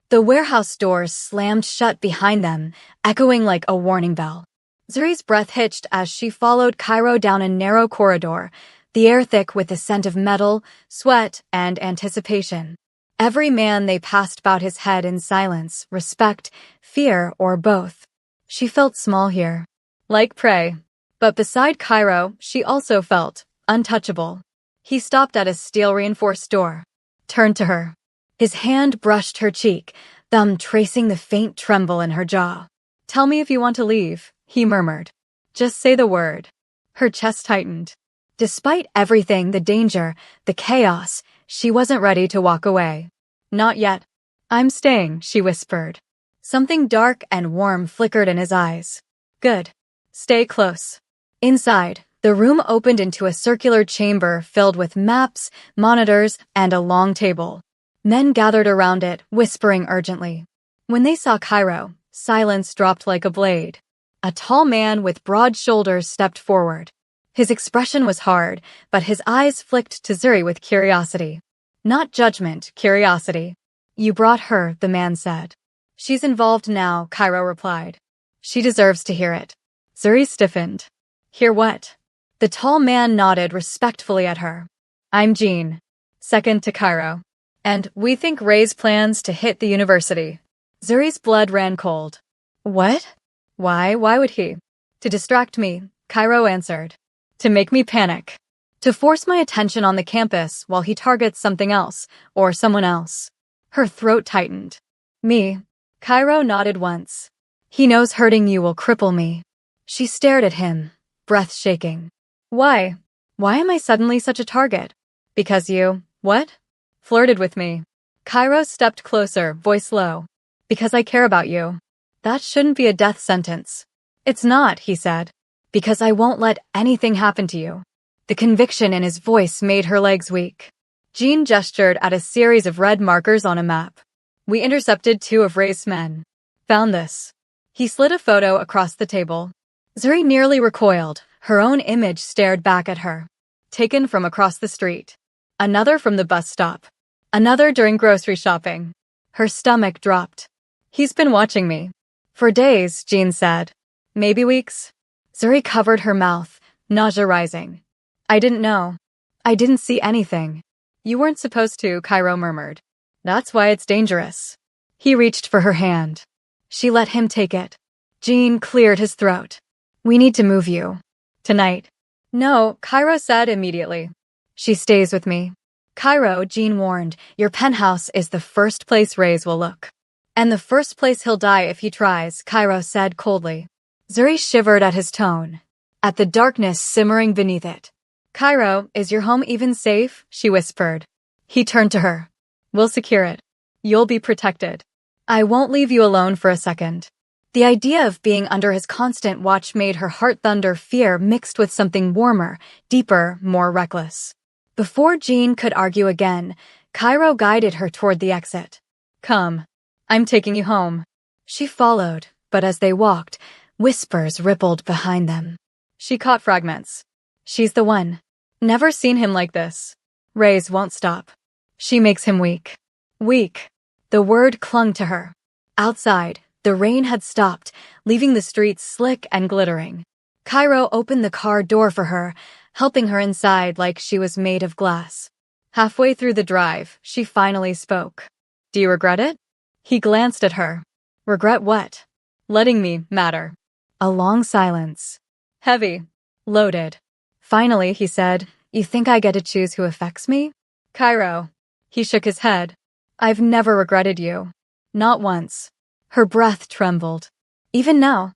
The warehouse doors slammed shut behind them, echoing like a warning bell. Zuri's breath hitched as she followed Cairo down a narrow corridor, the air thick with the scent of metal, sweat, and anticipation. Every man they passed bowed his head in silence, respect, fear, or both. She felt small here, like prey. But beside Cairo, she also felt untouchable. He stopped at a steel-reinforced door, turned to her. His hand brushed her cheek, thumb tracing the faint tremble in her jaw. Tell me if you want to leave, he murmured. Just say the word. Her chest tightened. Despite everything, the danger, the chaos, she wasn't ready to walk away. Not yet. I'm staying, she whispered. Something dark and warm flickered in his eyes. Good. Stay close. Inside, the room opened into a circular chamber filled with maps, monitors, and a long table. Men gathered around it, whispering urgently. When they saw Cairo, silence dropped like a blade. A tall man with broad shoulders stepped forward. His expression was hard, but his eyes flicked to Zuri with curiosity. Not judgment, curiosity. You brought her, the man said. She's involved now, Cairo replied. She deserves to hear it. Zuri stiffened. Hear what? The tall man nodded respectfully at her. I'm Jean. Second to Cairo. And we think Ray's plans to hit the university. Zuri's blood ran cold. What? Why would he? To distract me, Cairo answered. To make me panic. To force my attention on the campus while he targets something else, or someone else. Her throat tightened. Me. Cairo nodded once. He knows hurting you will cripple me. She stared at him, breath shaking. Why? Why am I suddenly such a target? Because you, what? Flirted with me. Cairo stepped closer, voice low. Because I care about you. That shouldn't be a death sentence. It's not, he said. Because I won't let anything happen to you. The conviction in his voice made her legs weak. Jean gestured at a series of red markers on a map. We intercepted 2 of Ray's men. Found this. He slid a photo across the table. Zuri nearly recoiled. Her own image stared back at her. Taken from across the street. Another from the bus stop. Another during grocery shopping. Her stomach dropped. He's been watching me. For days, Jean said. Maybe weeks. Zuri covered her mouth, nausea rising. I didn't know. I didn't see anything. You weren't supposed to, Cairo murmured. That's why it's dangerous. He reached for her hand. She let him take it. Jean cleared his throat. We need to move you. Tonight. No, Cairo said immediately. She stays with me. Cairo, Jean warned, your penthouse is the first place Reyes will look. And the first place he'll die if he tries, Cairo said coldly. Zuri shivered at his tone, at the darkness simmering beneath it. Cairo, is your home even safe? She whispered. He turned to her. We'll secure it. You'll be protected. I won't leave you alone for a second. The idea of being under his constant watch made her heart thunder fear mixed with something warmer, deeper, more reckless. Before Jean could argue again, Cairo guided her toward the exit. Come. I'm taking you home. She followed, but as they walked, whispers rippled behind them. She caught fragments. She's the one. Never seen him like this. Reyes won't stop. She makes him weak. Weak. The word clung to her. Outside, the rain had stopped, leaving the streets slick and glittering. Cairo opened the car door for her, helping her inside like she was made of glass. Halfway through the drive, she finally spoke. Do you regret it? He glanced at her. Regret what? Letting me matter. A long silence. Heavy. Loaded. Finally, he said, you think I get to choose who affects me? Cairo. He shook his head. I've never regretted you. Not once. Her breath trembled. Even now.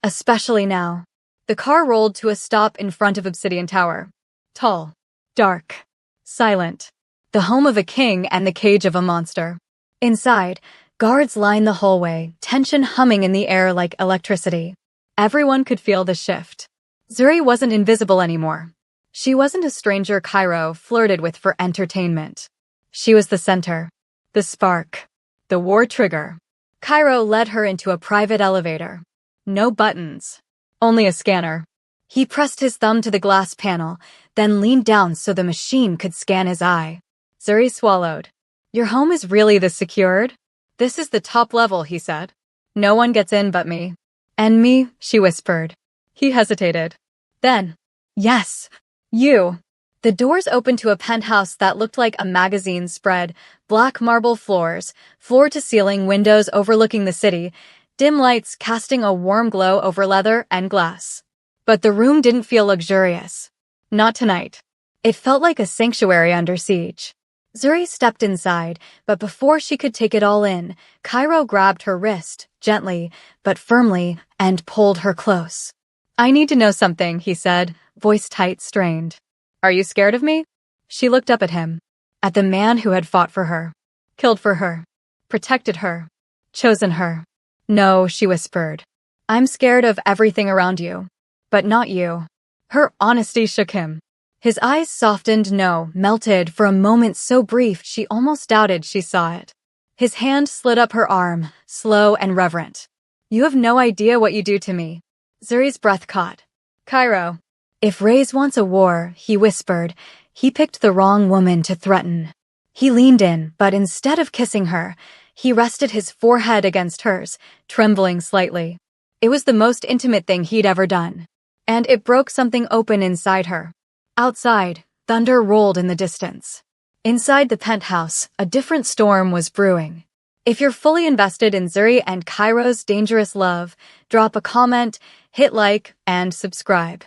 Especially now. The car rolled to a stop in front of Obsidian Tower. Tall. Dark. Silent. The home of a king and the cage of a monster. Inside, guards lined the hallway, tension humming in the air like electricity. Everyone could feel the shift. Zuri wasn't invisible anymore. She wasn't a stranger Cairo flirted with for entertainment. She was the center. The spark. The war trigger. Cairo led her into a private elevator. No buttons. Only a scanner. He pressed his thumb to the glass panel, then leaned down so the machine could scan his eye. Zuri swallowed. Your home is really this secured? This is the top level, he said. No one gets in but me. And me, she whispered. He hesitated. Then, yes, you. The doors opened to a penthouse that looked like a magazine spread, black marble floors, floor-to-ceiling windows overlooking the city, dim lights casting a warm glow over leather and glass. But the room didn't feel luxurious. Not tonight. It felt like a sanctuary under siege. Zuri stepped inside, but before she could take it all in, Cairo grabbed her wrist, gently, but firmly, and pulled her close. I need to know something, he said, voice tight, strained. Are you scared of me? She looked up at him. At the man who had fought for her. Killed for her. Protected her. Chosen her. No, she whispered. I'm scared of everything around you. But not you. Her honesty shook him. His eyes softened, melted for a moment so brief she almost doubted she saw it. His hand slid up her arm, slow and reverent. You have no idea what you do to me. Zuri's breath caught. Cairo. If Reyes wants a war, he whispered, he picked the wrong woman to threaten. He leaned in, but instead of kissing her, he rested his forehead against hers, trembling slightly. It was the most intimate thing he'd ever done. And it broke something open inside her. Outside, thunder rolled in the distance. Inside the penthouse, a different storm was brewing. If you're fully invested in Zuri and Cairo's dangerous love, drop a comment, hit like, and subscribe.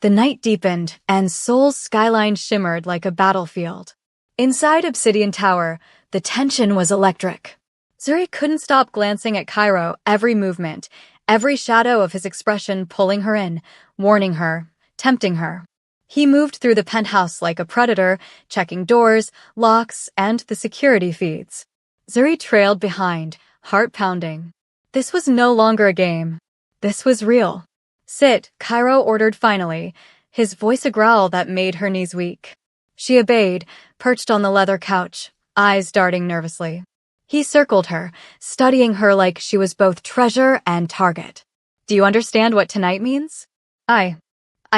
The night deepened, and Seoul's skyline shimmered like a battlefield. Inside Obsidian Tower, the tension was electric. Zuri couldn't stop glancing at Cairo, every movement, every shadow of his expression pulling her in, warning her, tempting her. He moved through the penthouse like a predator, checking doors, locks, and the security feeds. Zuri trailed behind, heart pounding. This was no longer a game. This was real. Sit, Cairo ordered finally, his voice a growl that made her knees weak. She obeyed, perched on the leather couch, eyes darting nervously. He circled her, studying her like she was both treasure and target. Do you understand what tonight means? I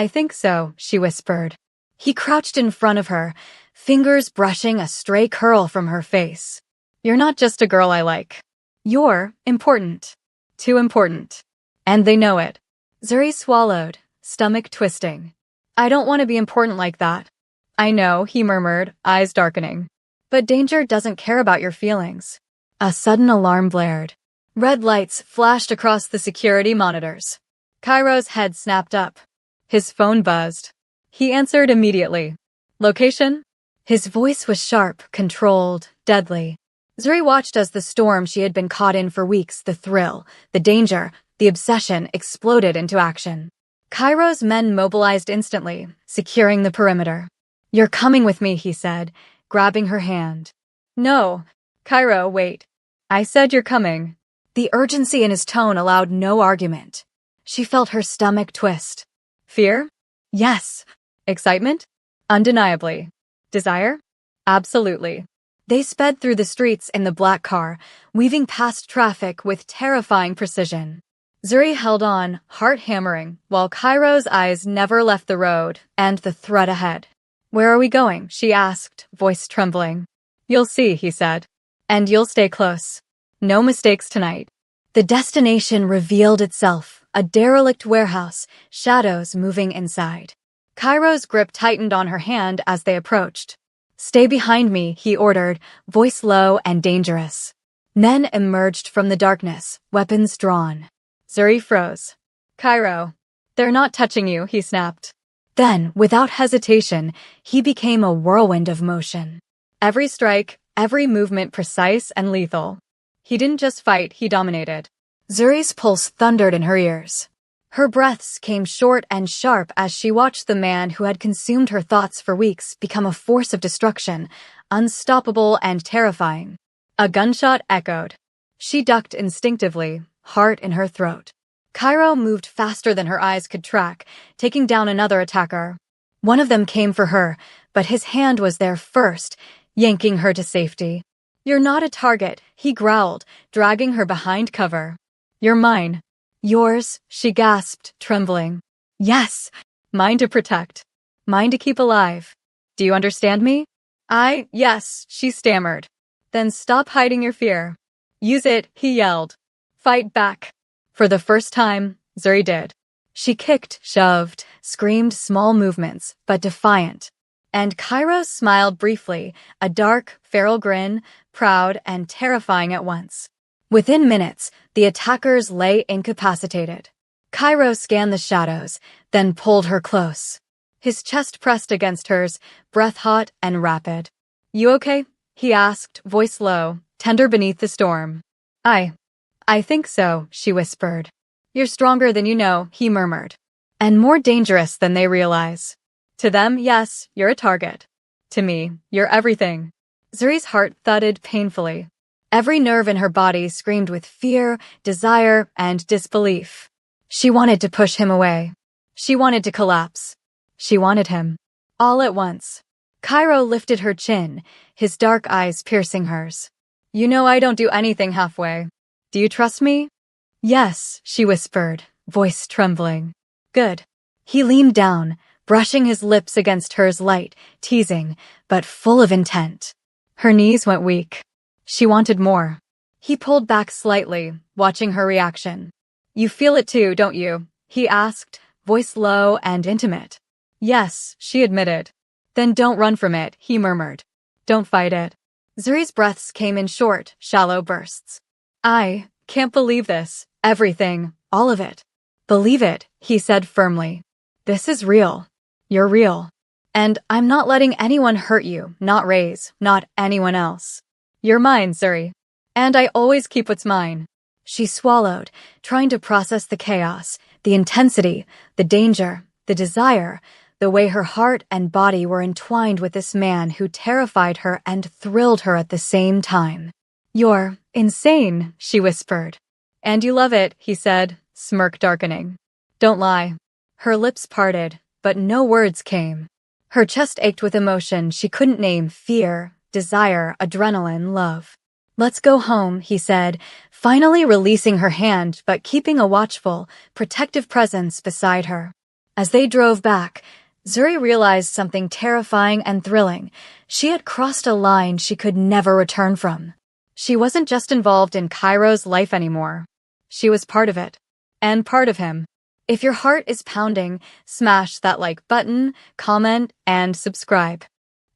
think so, she whispered. He crouched in front of her, fingers brushing a stray curl from her face. You're not just a girl I like. You're important. Too important. And they know it. Zuri swallowed, stomach twisting. I don't want to be important like that. I know, he murmured, eyes darkening. But danger doesn't care about your feelings. A sudden alarm blared. Red lights flashed across the security monitors. Cairo's head snapped up. His phone buzzed. He answered immediately. Location? His voice was sharp, controlled, deadly. Zuri watched as the storm she had been caught in for weeks, the thrill, the danger, the obsession exploded into action. Cairo's men mobilized instantly, securing the perimeter. You're coming with me, he said, grabbing her hand. No. Cairo, wait. I said you're coming. The urgency in his tone allowed no argument. She felt her stomach twist. Fear? Yes. Excitement? Undeniably. Desire? Absolutely. They sped through the streets in the black car, weaving past traffic with terrifying precision. Zuri held on, heart hammering, while Cairo's eyes never left the road and the threat ahead. Where are we going? She asked, voice trembling. You'll see, he said. And you'll stay close. No mistakes tonight. The destination revealed itself, a derelict warehouse, shadows moving inside. Cairo's grip tightened on her hand as they approached. Stay behind me, he ordered, voice low and dangerous. Men emerged from the darkness, weapons drawn. Zuri froze. Cairo. They're not touching you, he snapped. Then, without hesitation, he became a whirlwind of motion. Every strike, every movement precise and lethal. He didn't just fight, he dominated. Zuri's pulse thundered in her ears. Her breaths came short and sharp as she watched the man who had consumed her thoughts for weeks become a force of destruction, unstoppable and terrifying. A gunshot echoed. She ducked instinctively, heart in her throat. Cairo moved faster than her eyes could track, taking down another attacker. One of them came for her, but his hand was there first, yanking her to safety. You're not a target, he growled, dragging her behind cover. You're mine. Yours, she gasped, trembling. Yes, mine to protect. Mine to keep alive. Do you understand me? Yes, she stammered. Then stop hiding your fear. Use it, he yelled. Fight back. For the first time, Zuri did. She kicked, shoved, screamed small movements, but defiant. And Cairo smiled briefly, a dark, feral grin, proud and terrifying at once. Within minutes, the attackers lay incapacitated. Cairo scanned the shadows, then pulled her close. His chest pressed against hers, breath hot and rapid. You okay? He asked, voice low, tender beneath the storm. I think so, she whispered. You're stronger than you know, he murmured. And more dangerous than they realize. To them, yes, you're a target. To me, you're everything. Zuri's heart thudded painfully. Every nerve in her body screamed with fear, desire, and disbelief. She wanted to push him away. She wanted to collapse. She wanted him. All at once. Cairo lifted her chin, his dark eyes piercing hers. You know I don't do anything halfway. Do you trust me? Yes, she whispered, voice trembling. Good. He leaned down, brushing his lips against hers light, teasing, but full of intent. Her knees went weak. She wanted more. He pulled back slightly, watching her reaction. You feel it too, don't you? He asked, voice low and intimate. Yes, she admitted. Then don't run from it, he murmured. Don't fight it. Zuri's breaths came in short, shallow bursts. I can't believe this. Everything, all of it. Believe it, he said firmly. This is real. You're real. And I'm not letting anyone hurt you, not Ray's, not anyone else. You're mine, Zuri. And I always keep what's mine. She swallowed, trying to process the chaos, the intensity, the danger, the desire, the way her heart and body were entwined with this man who terrified her and thrilled her at the same time. You're insane, she whispered. And you love it, he said, smirk darkening. Don't lie. Her lips parted, but no words came. Her chest ached with emotion she couldn't name: fear, desire, adrenaline, love. Let's go home, he said, finally releasing her hand but keeping a watchful, protective presence beside her. As they drove back, Zuri realized something terrifying and thrilling. She had crossed a line she could never return from. She wasn't just involved in Cairo's life anymore. She was part of it. And part of him. If your heart is pounding, smash that like button, comment, and subscribe.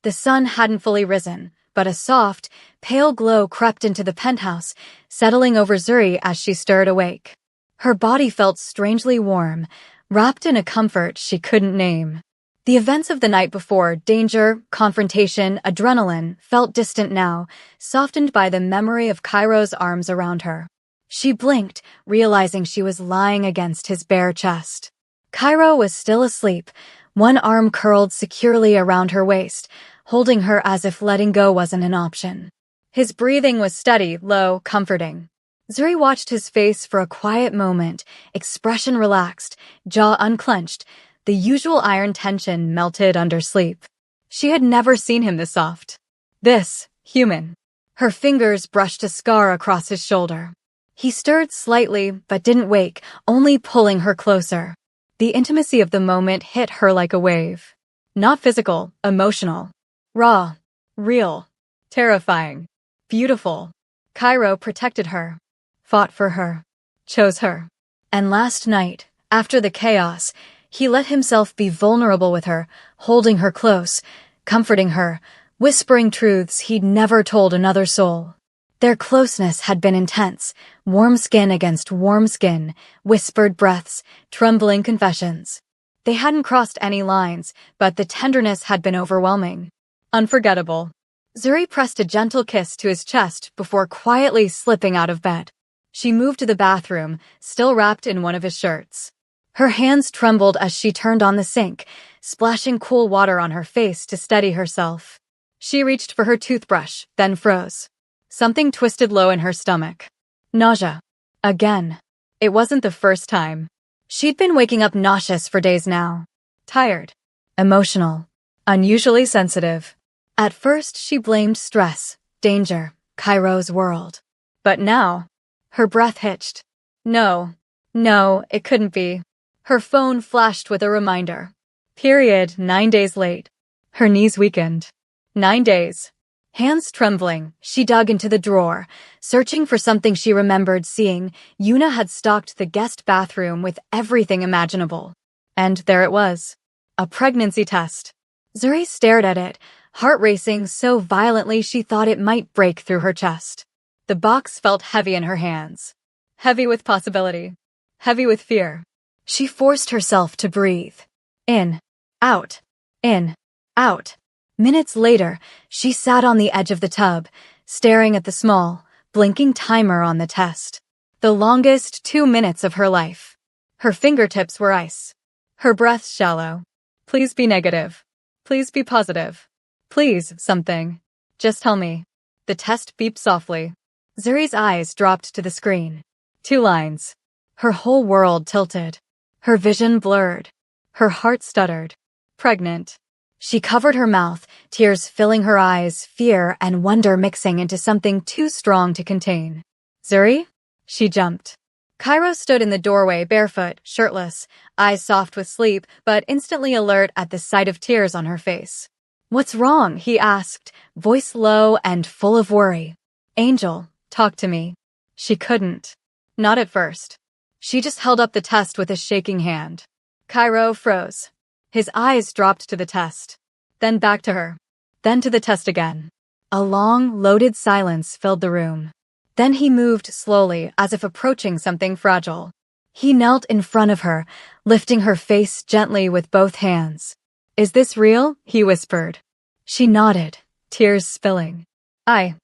The sun hadn't fully risen, but a soft, pale glow crept into the penthouse, settling over Zuri as she stirred awake. Her body felt strangely warm, wrapped in a comfort she couldn't name. The events of the night before, danger, confrontation, adrenaline, felt distant now, softened by the memory of Cairo's arms around her. She blinked, realizing she was lying against his bare chest. Cairo was still asleep, one arm curled securely around her waist, holding her as if letting go wasn't an option. His breathing was steady, low, comforting. Zuri watched his face for a quiet moment, expression relaxed, jaw unclenched, the usual iron tension melted under sleep. She had never seen him this soft. This, human. Her fingers brushed a scar across his shoulder. He stirred slightly, but didn't wake, only pulling her closer. The intimacy of the moment hit her like a wave. Not physical, emotional. Raw. Real. Terrifying. Beautiful. Cairo protected her. Fought for her. Chose her. And last night, after the chaos, he let himself be vulnerable with her, holding her close, comforting her, whispering truths he'd never told another soul. Their closeness had been intense, warm skin against warm skin, whispered breaths, trembling confessions. They hadn't crossed any lines, but the tenderness had been overwhelming. Unforgettable. Zuri pressed a gentle kiss to his chest before quietly slipping out of bed. She moved to the bathroom, still wrapped in one of his shirts. Her hands trembled as she turned on the sink, splashing cool water on her face to steady herself. She reached for her toothbrush, then froze. Something twisted low in her stomach. Nausea. Again. It wasn't the first time. She'd been waking up nauseous for days now. Tired. Emotional. Unusually sensitive. At first, she blamed stress, danger, Cairo's world. But now, her breath hitched. No, it couldn't be. Her phone flashed with a reminder. Period, 9 days late. Her knees weakened. 9 days. Hands trembling, she dug into the drawer, searching for something she remembered seeing. Yuna had stocked the guest bathroom with everything imaginable. And there it was. A pregnancy test. Zuri stared at it, heart racing so violently she thought it might break through her chest. The box felt heavy in her hands. Heavy with possibility. Heavy with fear. She forced herself to breathe. In. Out. In. Out. Minutes later, she sat on the edge of the tub, staring at the small, blinking timer on the test. The longest 2 minutes of her life. Her fingertips were ice. Her breath shallow. Please be negative. Please be positive. Please, something. Just tell me. The test beeped softly. Zuri's eyes dropped to the screen. 2 lines. Her whole world tilted. Her vision blurred. Her heart stuttered. Pregnant. She covered her mouth, tears filling her eyes, fear and wonder mixing into something too strong to contain. Zuri? She jumped. Cairo stood in the doorway, barefoot, shirtless, eyes soft with sleep, but instantly alert at the sight of tears on her face. What's wrong? He asked, voice low and full of worry. Angel, talk to me. She couldn't. Not at first. She just held up the test with a shaking hand. Cairo froze. His eyes dropped to the test. Then back to her. Then to the test again. A long, loaded silence filled the room. Then he moved slowly, as if approaching something fragile. He knelt in front of her, lifting her face gently with both hands. Is this real? He whispered. She nodded, tears spilling. I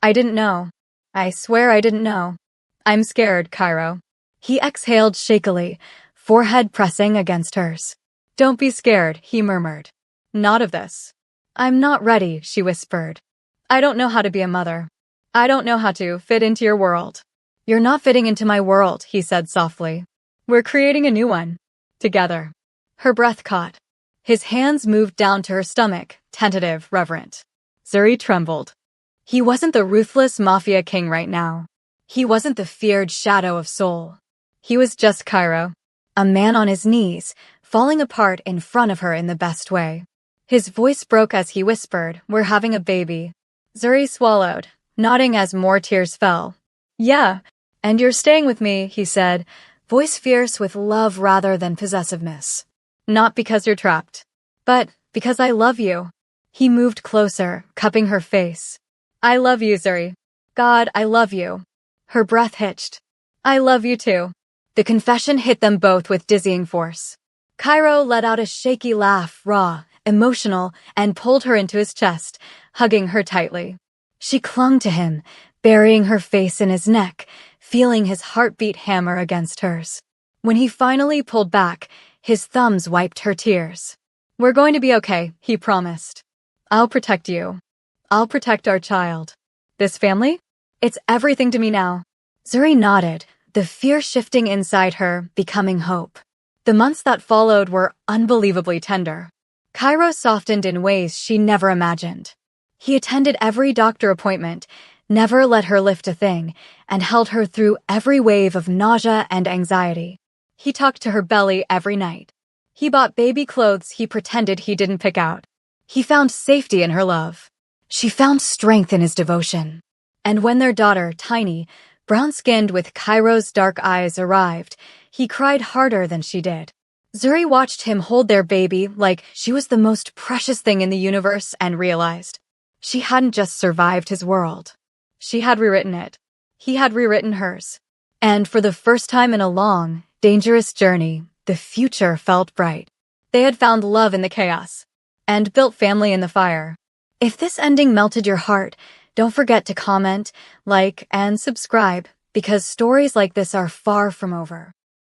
didn't know. I swear I didn't know. I'm scared, Cairo. He exhaled shakily, forehead pressing against hers. Don't be scared, he murmured. Not of this. I'm not ready, she whispered. I don't know how to be a mother. I don't know how to fit into your world. You're not fitting into my world, he said softly. We're creating a new one. Together. Her breath caught. His hands moved down to her stomach, tentative, reverent. Zuri trembled. He wasn't the ruthless Mafia King right now. He wasn't the feared shadow of soul. He was just Cairo. A man on his knees, falling apart in front of her in the best way. His voice broke as he whispered, we're having a baby. Zuri swallowed, nodding as more tears fell. Yeah, and you're staying with me, he said, voice fierce with love rather than possessiveness. Not because you're trapped, but because I love you. He moved closer, cupping her face. I love you, Zuri. God, I love you. Her breath hitched. I love you too. The confession hit them both with dizzying force. Cairo let out a shaky laugh, raw, emotional, and pulled her into his chest, hugging her tightly. She clung to him, burying her face in his neck, feeling his heartbeat hammer against hers. When he finally pulled back, his thumbs wiped her tears. We're going to be okay, he promised. I'll protect you. I'll protect our child. This family? It's everything to me now. Zuri nodded, the fear shifting inside her, becoming hope. The months that followed were unbelievably tender. Cairo softened in ways she never imagined. He attended every doctor appointment, never let her lift a thing, and held her through every wave of nausea and anxiety. He talked to her belly every night. He bought baby clothes he pretended he didn't pick out. He found safety in her love. She found strength in his devotion. And when their daughter, Tiny, brown-skinned with Cairo's dark eyes, arrived, he cried harder than she did. Zuri watched him hold their baby like she was the most precious thing in the universe and realized she hadn't just survived his world. She had rewritten it. He had rewritten hers. And for the first time in a long, dangerous journey, the future felt bright. They had found love in the chaos and built family in the fire. If this ending melted your heart, don't forget to comment, like, and subscribe, because stories like this are far from over.